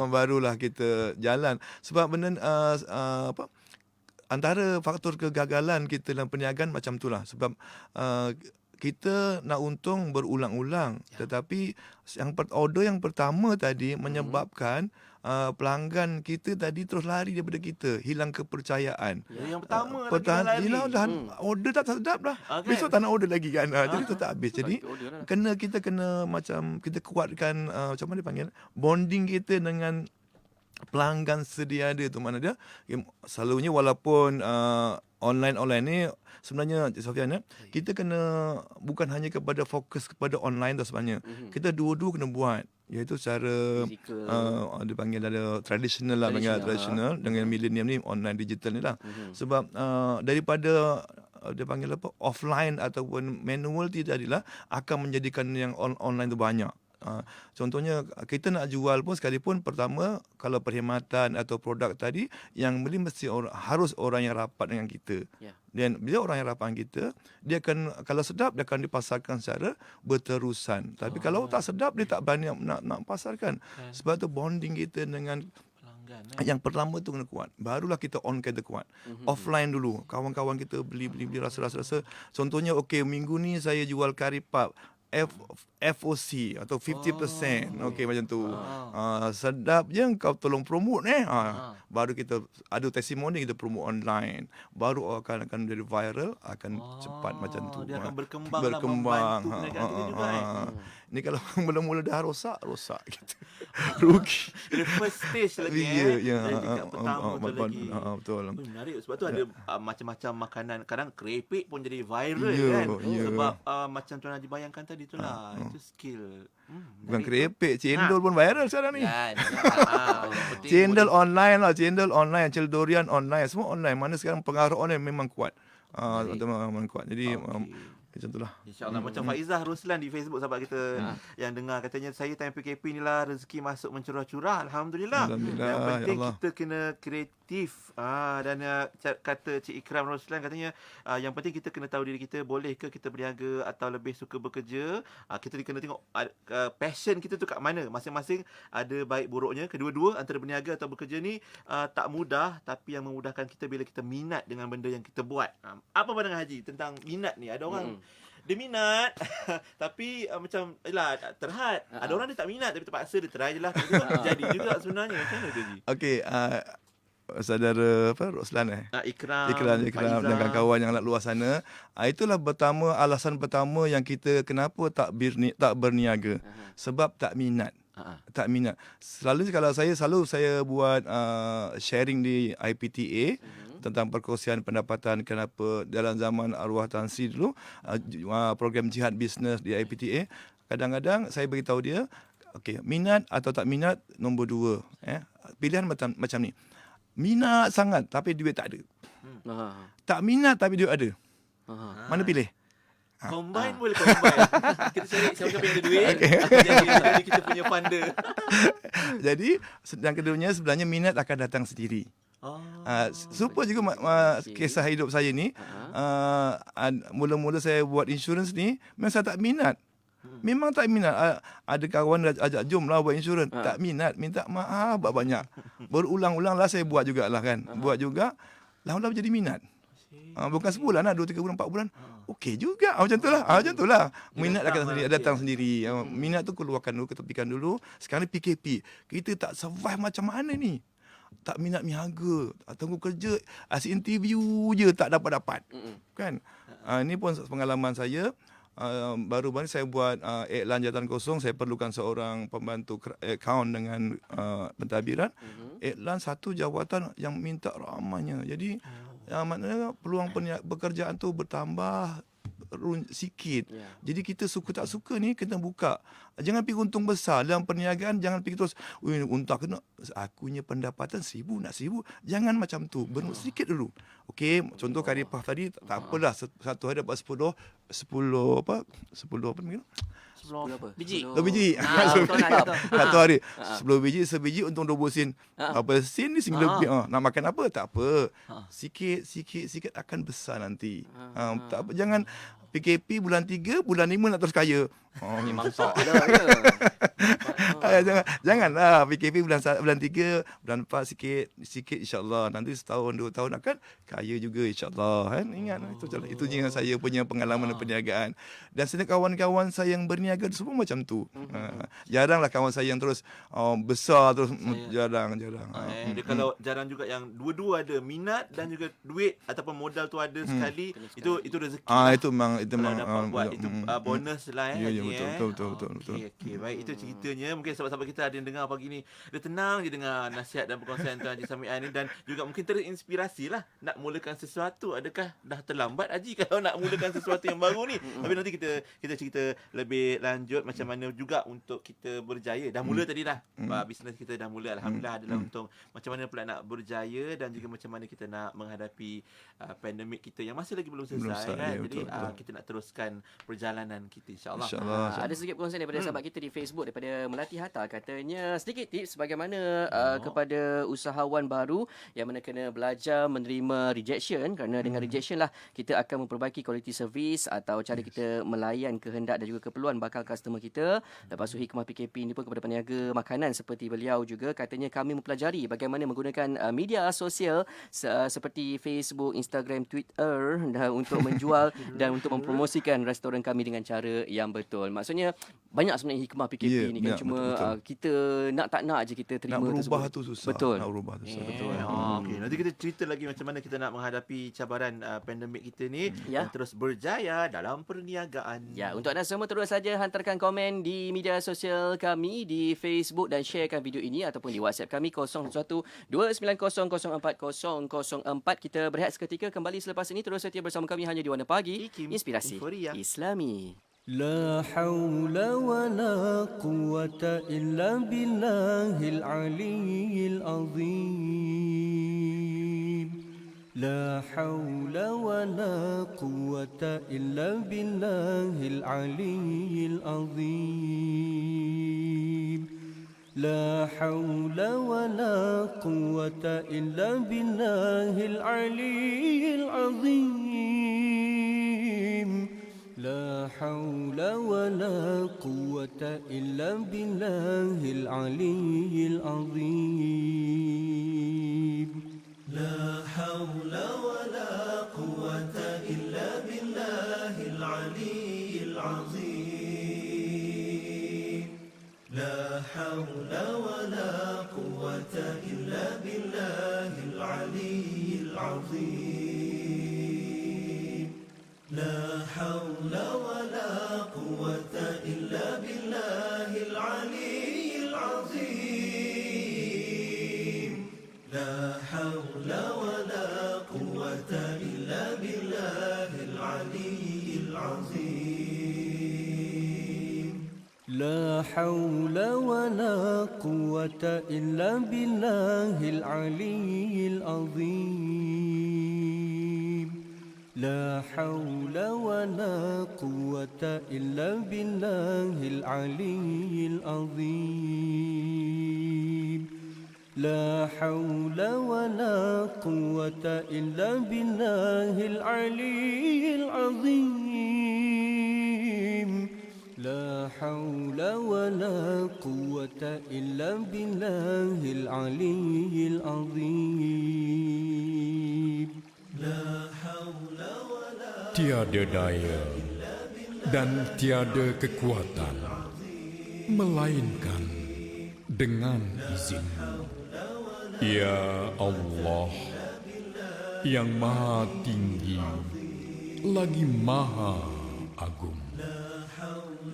barulah kita jalan. Sebab benda antara faktor kegagalan kita dalam perniagaan macam itulah. Sebab kita nak untung berulang-ulang, tetapi order yang pertama tadi menyebabkan pelanggan kita tadi terus lari daripada kita, hilang kepercayaan. Yang pertama hilang dah order tak sedap dah. Besok tak nak order lagi kan. Jadi tu tak habis. Jadi kita kena macam kita kuatkan macam mana dipanggil, bonding kita dengan pelanggan sedia ada tu. Mana dia selalunya walaupun online ni sebenarnya Sofian, kita kena bukan hanya kepada fokus kepada online tu sebenarnya. Kita dua-dua kena buat, iaitu secara dia panggil ada tradisional lah, panggil tradisional dengan millennium ni online digital ni lah. Sebab daripada dia panggil apa, offline ataupun manual tadilah akan menjadikan yang online tu banyak. Contohnya kita nak jual pun sekalipun, pertama kalau perkhidmatan atau produk tadi yang beli mesti harus orang yang rapat dengan kita. Dan bila orang yang rapat dengan kita, dia akan, kalau sedap dia akan dipasarkan secara berterusan. Tapi kalau tak sedap dia tak berani nak pasarkan. Sebab tu bonding kita dengan yang pertama tu kena kuat. Barulah kita on kita kuat. Offline dulu. Kawan-kawan kita beli rasa-rasa. Contohnya minggu ni saya jual kari pap FOC atau 50%. Okey, macam tu. Sedap je, kau tolong promote baru kita ada testimoni, kita promote online, baru akan jadi viral, akan cepat macam tu. Dia akan berkembang. Ni kalau mula-mula dah rosak gitu. Rugi. The first stage lagi tingkat pertama tu lagi. Betul. Menarik sebab tu ada macam-macam makanan. Kadang kerepek pun jadi viral kan. Sebab macam Tuan Haji bayangkan tadi tu lah. Itu skill. Bukan kerepek, cendol pun viral sekarang ni. Cendol online lah, cendol durian online, semua online. Mana sekarang pengaruh online memang kuat. Memang kuat. Jadi macam itulah. InsyaAllah. Macam Faizah Ruslan di Facebook, sahabat kita yang dengar, katanya saya time PKP ni lah rezeki masuk mencurah-curah. Alhamdulillah. Yang penting kita kena kreatif. Dan kata Cik Ikram Ruslan katanya yang penting kita kena tahu diri kita, boleh ke kita berniaga atau lebih suka bekerja. Kita kena tengok passion kita tu kat mana. Masing-masing ada baik buruknya. Kedua-dua, antara berniaga atau bekerja ni tak mudah, tapi yang memudahkan kita bila kita minat dengan benda yang kita buat. Apa pandangan Haji tentang minat ni? Ada orang dia minat tapi macam terhad. Ada orang dia tak minat tapi terpaksa dia try je lah. Jadi juga sebenarnya. Macam mana tu Haji? Okey, saudara Roslan Ikram dan kawan-kawan yang kat luar sana, itulah alasan pertama yang kita kenapa tak berniaga. Sebab tak minat. Tak minat. Kalau saya buat sharing di IPTA tentang perkongsian pendapatan, kenapa dalam zaman arwah Tan Sri dulu program jihad bisnes di IPTA, kadang-kadang saya beritahu dia, minat atau tak minat, nombor 2. Pilihan macam ni. Minat sangat tapi duit tak ada. Tak minat tapi duit ada. Mana pilih? Combine boleh combine. Kita cari siapa-siapa yang ada duit. Jadi kita punya funder. Jadi yang keduanya sebenarnya minat akan datang sendiri. Super juga kisah hidup saya ni. Mula-mula saya buat insurans ni, memang saya tak minat. Memang tak minat. Ada kawan ajak jom lah buat insurans. Tak minat, minta maaf banyak. Berulang-ulang lah saya buat jugalah kan. Buat juga, lama-lama jadi minat. Bukan sebulan lah, 2-3 bulan, 4 bulan. Okey juga. Macam tu lah. Minat datang sendiri. Minat tu keluarkan dulu, ketepikan dulu. Sekarang PKP. Kita tak survive macam mana ni? Tak minat niaga, tunggu kerja, asyik interview je tak dapat-dapat. Kan? Ini pun pengalaman saya. Baru-baru saya buat iklan jawatan kosong, saya perlukan seorang pembantu akaun dengan pentadbiran. Iklan satu jawatan yang minta ramainya. Jadi maknanya peluang pekerjaan tu bertambah sikit. Jadi kita suka tak suka ni kena buka. Jangan fikir untung besar dalam perniagaan. Jangan fikir terus untung kena, akunya pendapatan 1,000 nak 1,000. Jangan macam tu. Bermut sedikit dulu. Okey, contoh kari puff tadi tak apalah, satu hari dapat 10 apa mungkin 10 biji. 2 biji. Satu hari 10 biji, sebiji untung 20 sen. Apa sen ni sen lebih. Nak makan apa tak apa. Sikit akan besar nanti. Tak apa, jangan PKP bulan 3, bulan 5 nak terus kaya. Memang sok dah. Janganlah PKP bulan 3, bulan 4 sikit insya-Allah. Nanti setahun 2 tahun akan kaya juga insya-Allah kan. Ingat itu je yang saya punya pengalaman perniagaan. Dan sebenarnya kawan-kawan saya yang berniaga semua macam tu. Jaranglah kawan saya yang terus besar terus jarang. Dia kalau jarang juga yang dua-dua ada minat dan juga duit ataupun modal tu ada sekali, itu rezeki. Itu memang dapat buat itu bonus lah betul. Okey, baik, itu ceritanya. Mungkin sebab sahabat-sahabat kita ada yang dengar pagi ni, dia tenang je dengar nasihat dan perkongsian Tuan Haji Samian ni, dan juga mungkin terinspirasi lah nak mulakan sesuatu. Adakah dah terlambat Haji kalau nak mulakan sesuatu yang baru ni? Tapi nanti kita cerita lebih lanjut macam mana juga untuk kita berjaya. Dah mula tadi dah. Bisnes kita dah mula, alhamdulillah, adalah untuk macam mana pula nak berjaya dan juga macam mana kita nak menghadapi pandemik kita yang masih lagi belum selesai kan. Ya, Jadi betul. kita nak teruskan perjalanan kita, insya-Allah. Ada sedikit perkongsian daripada sahabat kita di Facebook daripada Melati Hatta, katanya sedikit tips bagaimana kepada usahawan baru yang mana kena belajar menerima rejection, kerana dengan rejection lah kita akan memperbaiki quality service atau cara kita melayan kehendak dan juga keperluan bakal customer kita. Lepas tu hikmah PKP ini pun kepada peniaga makanan seperti beliau juga, katanya kami mempelajari bagaimana menggunakan media sosial seperti Facebook, Instagram, Twitter untuk menjual dan untuk mempromosikan restoran kami dengan cara yang betul. Maksudnya banyak sebenarnya hikmah PKP ni kan, cuma betul. Kita nak tak nak je kita terima Nak berubah tersebut. tu susah. Betul. Nak berubah tu susah. Betul. Okay. Nanti kita cerita lagi macam mana kita nak menghadapi cabaran pandemik kita ni Ya. dan terus berjaya dalam perniagaan. Ya, untuk anda semua terus saja hantarkan komen di media sosial kami di Facebook dan sharekan video ini ataupun di WhatsApp kami 0129004004. Kita berehat seketika, kembali selepas ini. Terus setia bersama kami hanya di Warna Pagi, IKIM Inspirasi Inforia Islami. لا حول ولا قوة إلا بالله العلي العظيم لا حول ولا قوة إلا بالله العلي العظيم لا حول ولا قوة إلا بالله العلي العظيم لا حول ولا قوة إلا بالله العلي العظيم لا حول ولا قوة إلا بالله العلي العظيم لا حول ولا قوة إلا بالله العلي العظيم لا حول ولا قوة إلا بالله العلي العظيم لا حول ولا قوة إلا بالله العلي العظيم لا حول ولا قوة إلا بالله العلي العظيم لا حول ولا قوة إلا بالله العلي العظيم لا حول ولا قوة إلا بالله العلي العظيم لا حول ولا قوة إلا بالله العلي العظيم لا حول ولا Tiada daya dan tiada kekuatan melainkan dengan izin-Mu. Ya Allah, yang Maha Tinggi lagi Maha Agung.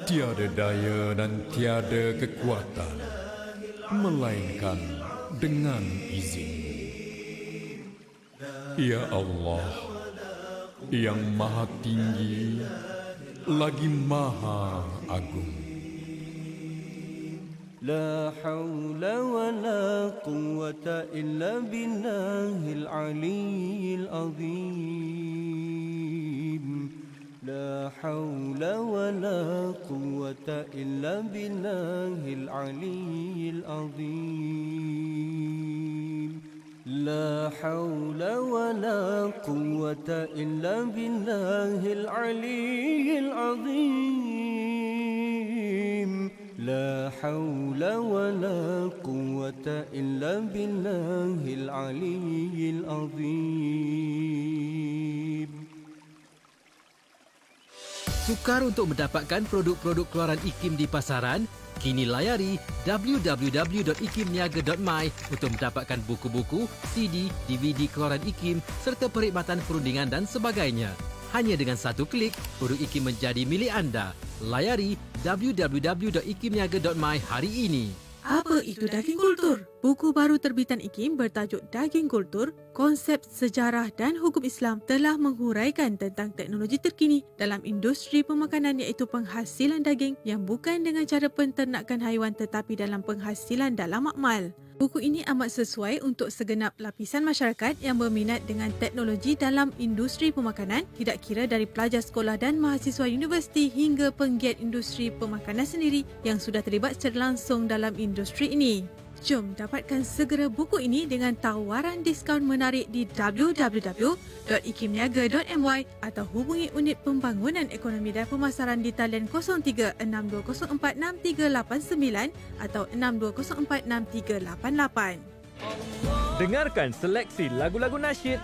Tiada daya dan tiada kekuatan melainkan dengan izin-Mu. Ya Allah, yang Maha Tinggi lagi Maha Agung. لا حول ولا قوة إلا بالله العلي العظيم لا حول ولا قوة إلا بالله العلي العظيم لا حول ولا قوة إلا بالله العلي العظيم لا حول ولا قوة إلا بالله العلي العظيم. Sukar untuk mendapatkan produk-produk keluaran IKIM di pasaran? Kini layari www.ikimniaga.my untuk mendapatkan buku-buku, CD, DVD keluaran IKIM serta perkhidmatan perundingan dan sebagainya. Hanya dengan satu klik, produk IKIM menjadi milik anda. Layari www.ikimniaga.my hari ini. Apa itu daging kultur? Buku baru terbitan IKIM bertajuk Daging Kultur, Konsep Sejarah dan Hukum Islam telah menghuraikan tentang teknologi terkini dalam industri pemakanan iaitu penghasilan daging yang bukan dengan cara penternakan haiwan tetapi dalam penghasilan dalam makmal. Buku ini amat sesuai untuk segenap lapisan masyarakat yang berminat dengan teknologi dalam industri pemakanan, tidak kira dari pelajar sekolah dan mahasiswa universiti hingga penggiat industri pemakanan sendiri yang sudah terlibat secara langsung dalam industri ini. Jom dapatkan segera buku ini dengan tawaran diskaun menarik di www.ikimniaga.my atau hubungi Unit Pembangunan Ekonomi dan Pemasaran di talian 0362046389 atau 62046388. Dengarkan seleksi lagu-lagu nasyid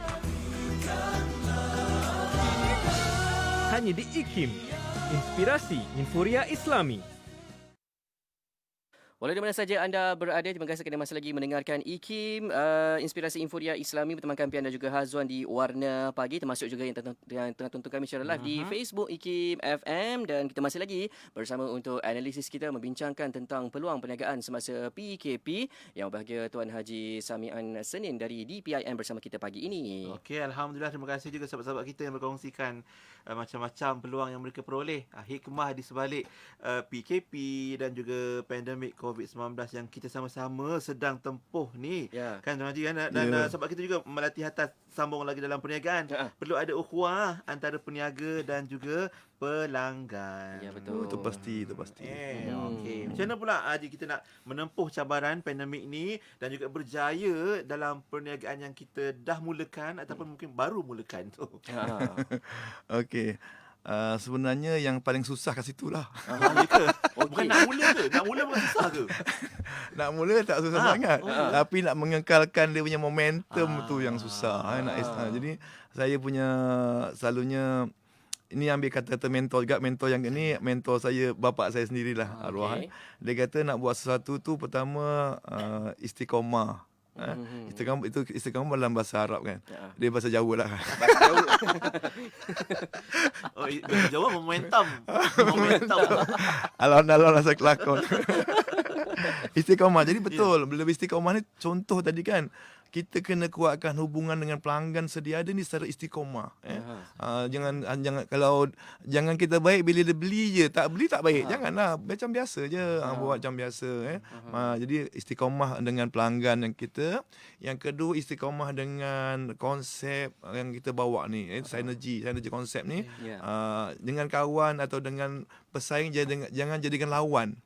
hanya di IKIM, Inspirasi Inforia Islami. Walau di mana saja anda berada, terima kasih kerana masih lagi mendengarkan IKIM, Inspirasi Inforia Islami bersama kami dan juga Hazwan di Warna Pagi, termasuk juga yang tengah tonton kami secara live di Facebook IKIM FM, dan kita masih lagi bersama untuk analisis kita membincangkan tentang peluang perniagaan semasa PKP yang berbahagia Tuan Haji Samian Senin dari DPIM bersama kita pagi ini. Okey, Alhamdulillah, terima kasih juga sahabat-sahabat kita yang berkongsikan macam-macam peluang yang mereka peroleh, hikmah di sebalik PKP dan juga pandemik COVID-19 yang kita sama-sama sedang tempuh ni. Kan Tuan Haji kan, dan sebab kita juga melatih atas sambung lagi dalam perniagaan. Perlu ada ukhuwah antara peniaga dan juga pelanggan. Ya, betul. Itu pasti. Okey. Macam mana pula Haji kita nak menempuh cabaran pandemik ni dan juga berjaya dalam perniagaan yang kita dah mulakan ataupun mungkin baru mulakan tu. Okey. Sebenarnya yang paling susah kat situ lah. Ya ke? Bukan nak mula ke? Nak mula bukan susah ke? Nak mula tak susah sangat. Tapi nak mengekalkan dia punya momentum tu yang susah. Jadi saya punya selalunya ini ambil kata-kata mentor juga. Mentor yang ini mentor saya, bapak saya sendirilah, arwah. Dia kata nak buat sesuatu tu pertama istiqamah. Istiqamah dalam bahasa Arab kan. Dia bahasa Jawa lah. Bahasa Jawa. Bahasa Jawa momentum. Alon-alon rasa kelakon. Istiqamah. Jadi betul, bila istiqamah ni contoh tadi kan, kita kena kuatkan hubungan dengan pelanggan sedia ada ni secara istiqamah. Jangan jangan kita baik bila dia beli je, tak beli tak baik. Janganlah, macam biasa je, buat macam biasa. Jadi istiqamah dengan pelanggan yang kita. Yang kedua, istiqamah dengan konsep yang kita bawa ni, synergy konsep ni. Dengan kawan atau dengan pesaing, jangan jadikan lawan.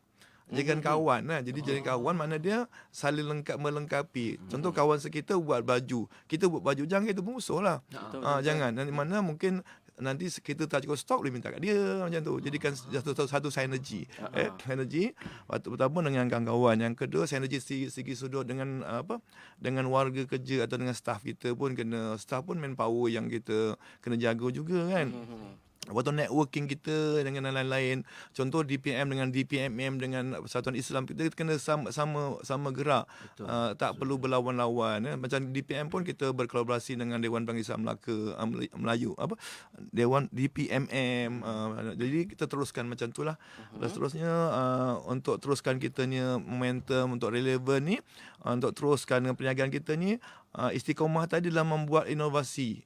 Jadikan kawan lah. Jadi jadi kawan makna dia saling melengkapi. Contoh kawan kita buat baju, kita buat baju, jangan kita musuh lah. Jangan. Dan mana mungkin nanti kita tak cukup stok, boleh minta kat dia macam tu. Jadikan satu synergy. Synergy pertama dengan kawan. Yang kedua synergy segi sudut dengan dengan warga kerja atau dengan staff kita pun kena, staff pun manpower yang kita kena jaga juga kan. Waktu networking kita dengan lain-lain. Contoh DPM dengan DPMM dengan Persatuan Islam, kita kena sama gerak. Tak perlu berlawan-lawan. Macam DPM pun kita berkolaborasi dengan Dewan Bangsa Melaka Melayu, Dewan DPMM. Jadi kita teruskan macam itulah. Seterusnya untuk teruskan kita ni momentum, untuk relevan ni, untuk teruskan perniagaan kita ni, istiqamah tadi dalam membuat inovasi.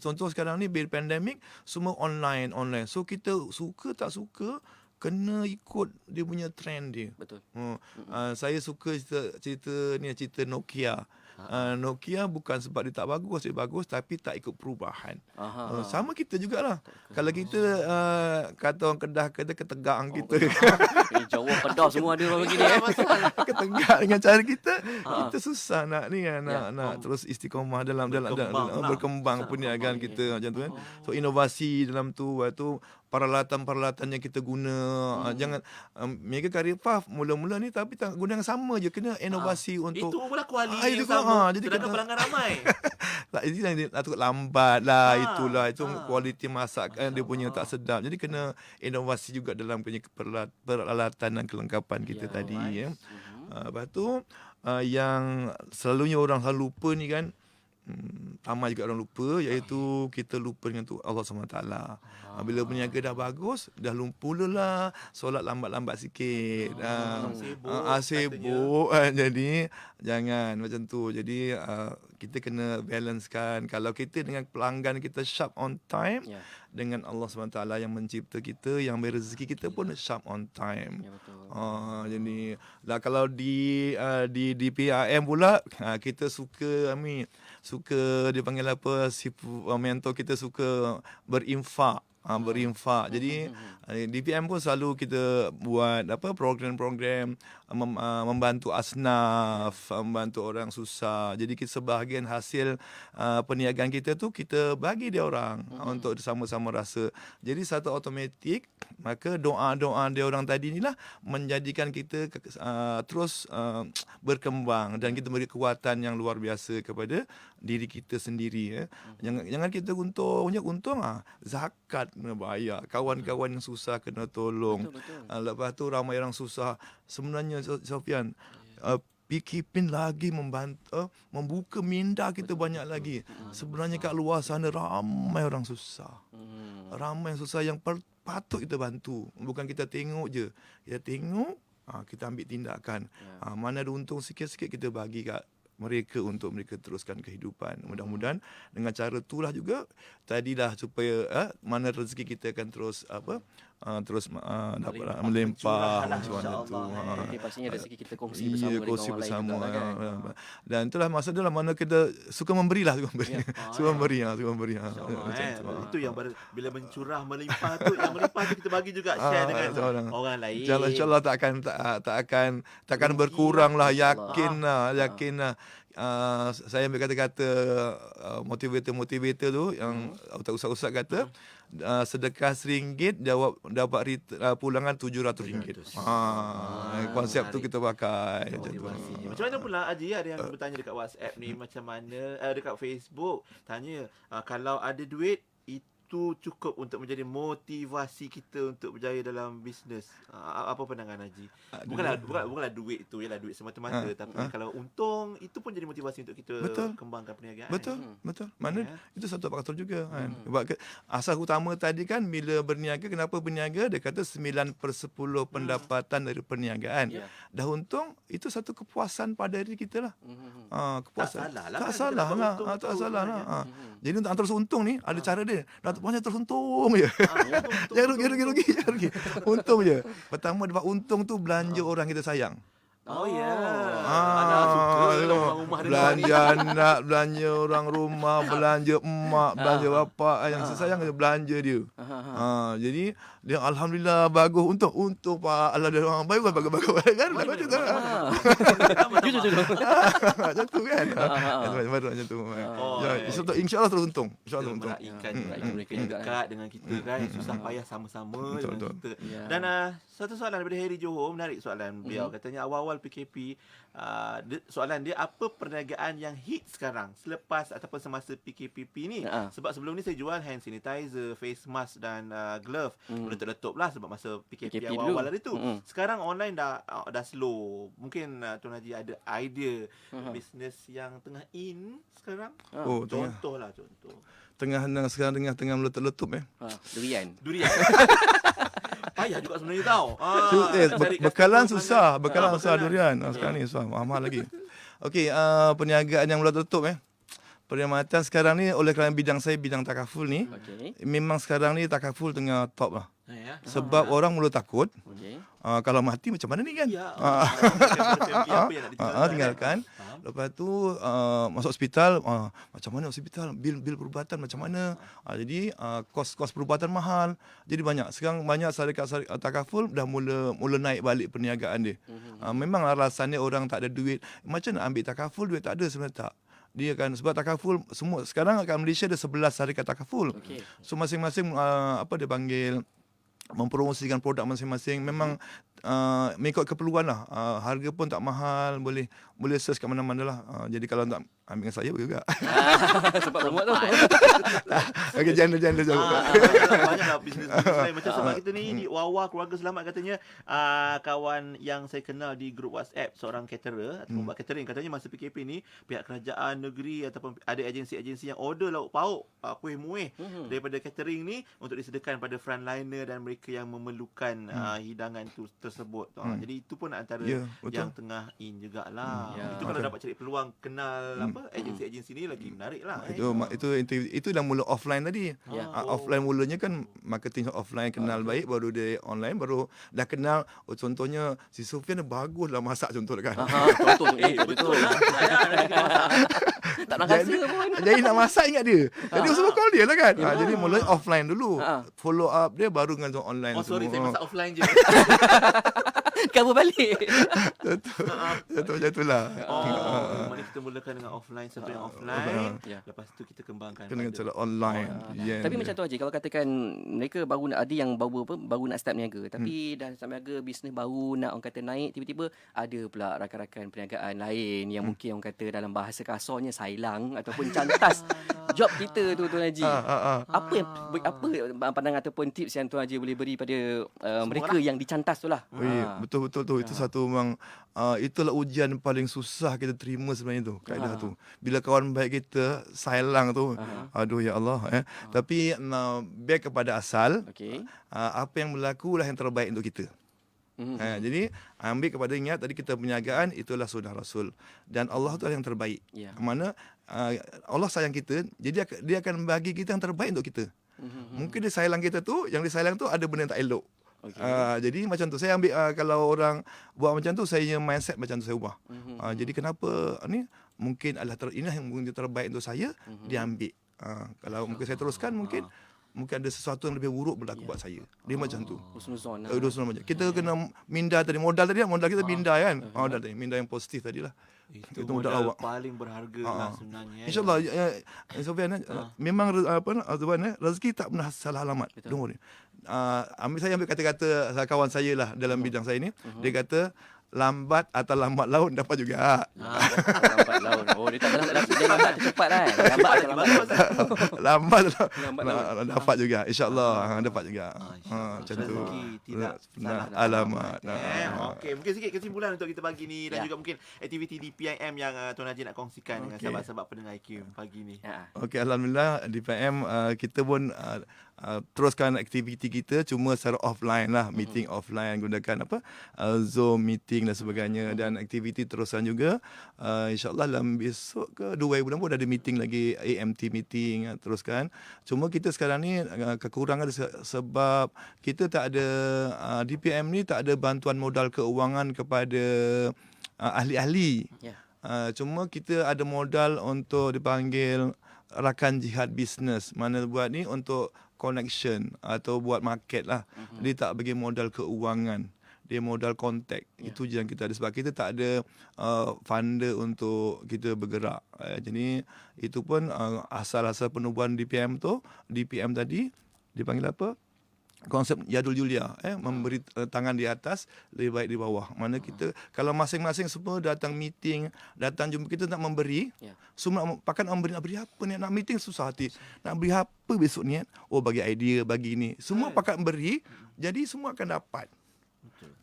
Contoh sekarang ni bila pandemik semua online. So kita suka tak suka kena ikut dia punya trend dia. Betul. Saya suka cerita Nokia. Nokia bukan sebab dia tak bagus, dia bagus tapi tak ikut perubahan. Sama kita jugalah. Kalau kita kata orang Kedah ketegang kita. Jawa Kedah semua ada orang begini. Ketegak dengan cara kita, kita susah nak terus istiqamah dalam berkembang perniagaan kita macam tu kan. So inovasi dalam tu, iaitu peralatan-peralatan yang kita guna. Jangan Mega Karifah mula-mula ni tapi tak guna yang sama je, kena inovasi untuk itu pula kualiti yang sama. Jadi sedangkan pelanggan ramai. Tak, ini takut lambat lah, itu kualiti masakan dia punya tak sedap. Jadi kena inovasi juga dalam punya peralatan dan kelengkapan kita tadi. Lepas tu yang selalunya orang selalu lupa ni kan, ramai juga orang lupa, iaitu kita lupa dengan Allah SWT. Bila berniaga dah bagus, dah pulalah solat lambat-lambat sikit. Sibuk. Jadi jangan macam tu. Jadi kita kena balancekan. Kalau kita dengan pelanggan kita sharp on time, dengan Allah SWT yang mencipta kita, yang beri rezeki kita pun sharp on time. Ya, betul. Jadi kalau di PRM pula, kita suka dia panggil apa, si mentor kita suka berinfak. Berinfak. Jadi di PM pun selalu kita buat program-program membantu asnaf, membantu orang susah. Jadi kita sebahagian hasil perniagaan kita tu kita bagi dia orang untuk sama-sama rasa. Jadi satu automatik, maka doa-doa dia orang tadi inilah menjadikan kita terus berkembang, dan kita beri kekuatan yang luar biasa kepada diri kita sendiri. Jangan kita untung zakat kena bayar, kawan-kawan yang susah kena tolong. Lepas tu ramai orang susah. Sebenarnya Sofian, PKP lagi membuka minda kita banyak lagi. Sebenarnya kat luar sana ramai orang susah. Ramai yang susah yang patut kita bantu. Bukan kita tengok je. Kita tengok, kita ambil tindakan. Mana ada untung sikit-sikit kita bagi kat mereka untuk mereka teruskan kehidupan. Mudah-mudahan dengan cara itulah juga tadilah supaya mana rezeki kita akan terus dapat melimpah macam tu. Pastinya rezeki kita kongsi bersama dengan orang bersama, lain juga, kan? Dan itulah maksudnya mana kita suka memberilah, suka memberi. Itu yang bila mencurah melimpah tu, yang melimpah tu kita bagi juga, share dengan orang lain. InsyaAllah tak akan berkurang lah, yakin lah. Saya ambil kata-kata motivator tu yang ustaz-ustaz kata, sedekah RM1 dapat pulangan RM700. Konsep tu kita pakai. Macam mana pula Haji, ada yang bertanya dekat WhatsApp ni, macam mana dekat Facebook tanya kalau ada duit itu cukup untuk menjadi motivasi kita untuk berjaya dalam bisnes. Apa pandangan Haji? Bukanlah duit tu ialah duit semata-mata, tapi kalau untung itu pun jadi motivasi untuk kita kembangkan perniagaan. Betul. Mana itu satu faktor juga kan. Sebab asas utama tadi kan, bila berniaga, kenapa berniaga? Dia kata 9/10 pendapatan dari perniagaan. Dah untung, itu satu kepuasan pada diri kita lah. Kepuasan. Tak salah lah. Jadi untuk terus untung ni ada cara dia. Banyak terus untung je. Jangan rugi. Untung je. Pertama dapat untung tu belanja orang kita sayang. Anak suka rumah belanja anak, belanja orang rumah, belanja emak, belanja bapak yang sesayang, belanja dia. Jadi dia alhamdulillah bagus, untung Pak, Allah dia orang bagus kan. Macam tu. Macam tu kan. Macam tu. InsyaAllah terus untung. InsyaAllah untung. Mereka dekat dengan kita kan, susah payah sama-sama dengan kita. Dan satu soalan daripada Harry Johor, menarik soalan beliau. Katanya awal-awal PKP, soalan dia, apa perniagaan yang hit sekarang selepas ataupun semasa PKPP ni? Sebab sebelum ni saya jual hand sanitizer, face mask dan glove. Meletup-letup lah sebab masa PKP awal-awal hari tu. Sekarang online dah slow. Mungkin Tuan Haji ada idea bisnes yang tengah in sekarang? Contoh. Tengah meletup-letup Durian. Payah juga sebenarnya tau. Bekalan susah durian. Sekarang ni susah, mahal lagi. Okey, perniagaan yang mula tutup perkhidmatan sekarang ni, oleh kerana bidang saya bidang takaful ni, memang sekarang ni takaful tengah top lah. Sebab orang mula takut. Kalau mati macam mana ni kan? Tinggalkan. Lepas tu masuk hospital, macam mana hospital? Bil perubatan macam mana? Jadi kos perubatan mahal. Jadi sekarang banyak syarikat takaful dah mula naik balik perniagaan dia. Memang alasannya orang tak ada duit. Macam nak ambil takaful, duit tak ada sebenarnya tak. Dia kan, sebab takaful semua sekarang kat Malaysia ada 11 syarikat takaful. So masing-masing dia panggil mempromosikan produk masing-masing. Memang mengikut keperluan lah. Harga pun tak mahal, boleh search kat mana-mana lah. Jadi kalau nak ambil dengan saya boleh juga. Sebab promote tu. Okey, janda jawab. Banyaklah bisnes lain macam sebab kita ni di Wawa Keluarga Selamat katanya kawan yang saya kenal di grup WhatsApp seorang caterer atau buat catering katanya masa PKP ni pihak kerajaan negeri ataupun ada agensi-agensi yang order lauk pauk kuih muih daripada catering ni untuk disediakan pada frontliner dan mereka yang memerlukan hidangan tersebut. Jadi itu pun antara yang tengah in jugalah. Itu kalau dapat cari peluang kenal agensi-agensi ni lagi menarik lah. Itu dah mula offline tadi. Offline mulanya kan marketing offline kenal baik, baru dia online baru dah kenal. Contohnya si Sufian bagus lah masak contoh kan. Contoh betul. Tak nak rasa pun. Jadi nak masak ingat dia. Jadi semua call dia lah kan. Jadi mula offline dulu. Follow up dia baru dengan online. Sorry saya masak offline je. Kamu balik. Betul macam itulah. Mari kita mulakan dengan offline sampai yang offline. Lepas tu kita kembangkan dengan cara online. Tapi macam tu Haji, kalau katakan mereka baru ada yang baru nak start berniaga, tapi dah start berniaga, bisnes baru nak orang kata naik, tiba-tiba ada pula rakan-rakan perniagaan lain yang mungkin orang kata dalam bahasa kasarnya sailang ataupun cantas job kita tu Tuan Haji. Apa pandangan ataupun tips yang Tuan Haji boleh beri pada mereka yang dicantas tu lah. Betul tu. Itu satu memang itulah ujian paling susah kita terima sebenarnya tu. Kaedah tu. Bila kawan baik kita sailang tu, aduh ya Allah. Tapi back kepada asal. Apa yang berlaku lah yang terbaik untuk kita. Jadi ambil kepada ingat tadi kita perniagaan itulah sunnah Rasul dan Allah tu yang terbaik. Mana Allah sayang kita, jadi dia akan bagi kita yang terbaik untuk kita. Mungkin dia sayang kita tu, yang dia sayang tu ada benda yang tak elok. Jadi macam tu saya ambil kalau orang buat macam tu, saya mindset macam tu saya ubah. Jadi kenapa ni mungkin ini yang mungkin terbaik untuk saya, dia ambil. Kalau mungkin saya teruskan mungkin ada sesuatu yang lebih buruk berlaku buat saya. Dia macam tu. Husnuzon. Macam kita kena minda tadi, modal kita minda kan. Modal tadi, minda yang positif tadilah. Itu modal awak paling berharga lah sebenarnya. InsyaAllah Sofian memang rezeki tak pernah salah alamat. Saya ambil kata-kata kawan saya lah dalam bidang saya ni. Dia kata lambat atau lambat laun dapat juga. Lambat laun. Oh, dia tak lambat cepat kan. Lambat dapat juga. InsyaAllah dapat juga. Macam tu. Tidak salah alamat. Okey, mungkin sikit kesimpulan untuk kita pagi ni dan juga mungkin aktiviti di PIM yang Tuan Haji nak kongsikan dengan sahabat-sahabat pendengar IKIM pagi ni. Okey, alhamdulillah di PIM kita pun teruskan aktiviti kita cuma secara offline lah, meeting offline gunakan Zoom meeting dan sebagainya, dan aktiviti terusan juga insyaAllah dalam besok ke 2 bulan pun ada meeting lagi, AMT meeting teruskan. Cuma kita sekarang ni kekurangan sebab kita tak ada DPM ni tak ada bantuan modal keuangan kepada ahli-ahli. Cuma kita ada modal untuk dipanggil rakan jihad bisnes, mana buat ni untuk connection atau buat market lah. Dia tak bagi modal keuangan, dia modal kontak. Itu je yang kita ada sebab kita tak ada funder untuk kita bergerak. Jadi itu pun asal-asal penubuhan DPM tadi dipanggil apa? Konsep Yadul Yulia, memberi tangan di atas lebih baik di bawah. Mana kita kalau masing-masing semua datang meeting, datang jumpa, kita nak memberi, semua pakan nak beri apa ni, nak meeting susah hati. Nak beri apa besok ni? Oh, bagi idea, bagi ni. Semua pakat beri, jadi semua akan dapat.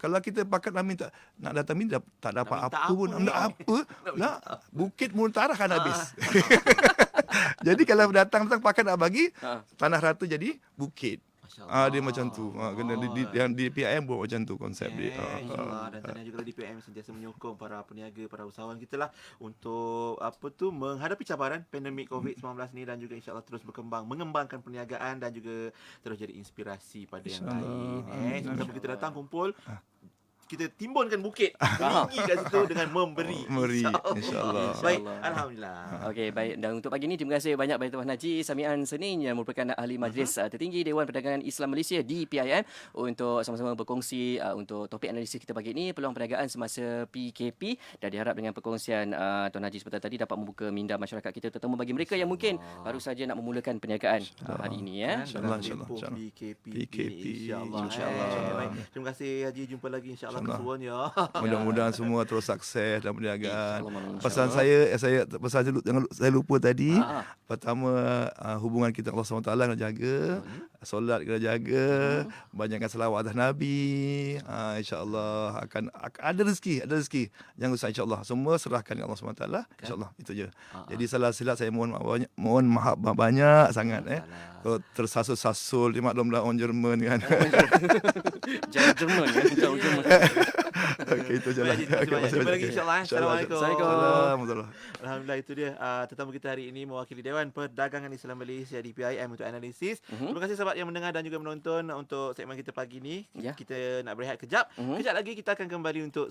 Kalau kita pakat nak datang minta tak dapat apa pun, nak apa? Nak bukit muntarah kan habis. Jadi kalau datang pakat nak bagi, tanah rata jadi bukit. Dia macam tu. Kena yang di PIM buat macam tu konsep dia. Dan tanya juga di PIM sentiasa menyokong para peniaga, para usahawan kita lah untuk menghadapi cabaran pandemik COVID-19 ni, dan juga insya-Allah terus berkembang, mengembangkan perniagaan dan juga terus jadi inspirasi pada yang lain. Sampai kita datang kumpul kita timbunkan bukit tinggi kat situ dengan memberi. Memberi, insya-Allah. Baik, alhamdulillah. Okey, baik. Dan untuk pagi ini, terima kasih banyak kepada Tuan Haji Samian Senin yang merupakan ahli majlis tertinggi Dewan Perdagangan Islam Malaysia di PIM untuk sama-sama berkongsi untuk topik analisis kita pagi ini, peluang perniagaan semasa PKP, dan diharap dengan perkongsian Tuan Haji sebentar tadi dapat membuka minda masyarakat kita, terutama bagi mereka yang mungkin baru saja nak memulakan perniagaan hari ini ya. InsyaAllah. PKP. InsyaAllah. Baik. Terima kasih Haji, jumpa lagi insya-Allah keseruannya. Mudah-mudahan semua terus sukses dalam perniagaan. InsyaAllah. Pesan saya pesan jangan saya lupa tadi. Pertama, hubungan kita Allah SWT kena jaga, solat kena jaga, banyakkan selawat atas Nabi. InsyaAllah akan ada rezeki. Jangan usah, insyaAllah. Semua serahkan kepada Allah SWT. InsyaAllah, itu je. Jadi salah silap saya mohon maaf banyak sangat. Kalau tersasul-sasul, dimaklumlah orang Jerman kan. Jangan Jerman ya. Jauh Jerman. Okey, itu je lah. Jumpa lagi insya-Allah. Assalamualaikum. Assalamualaikum. Alhamdulillah, itu dia tetamu kita hari ini mewakili Dewan Perdagangan Islam Malaysia di PIM untuk analisis. Terima kasih sahabat yang mendengar dan juga menonton untuk segmen kita pagi ni. Kita nak berehat kejap. Kejap lagi kita akan kembali untuk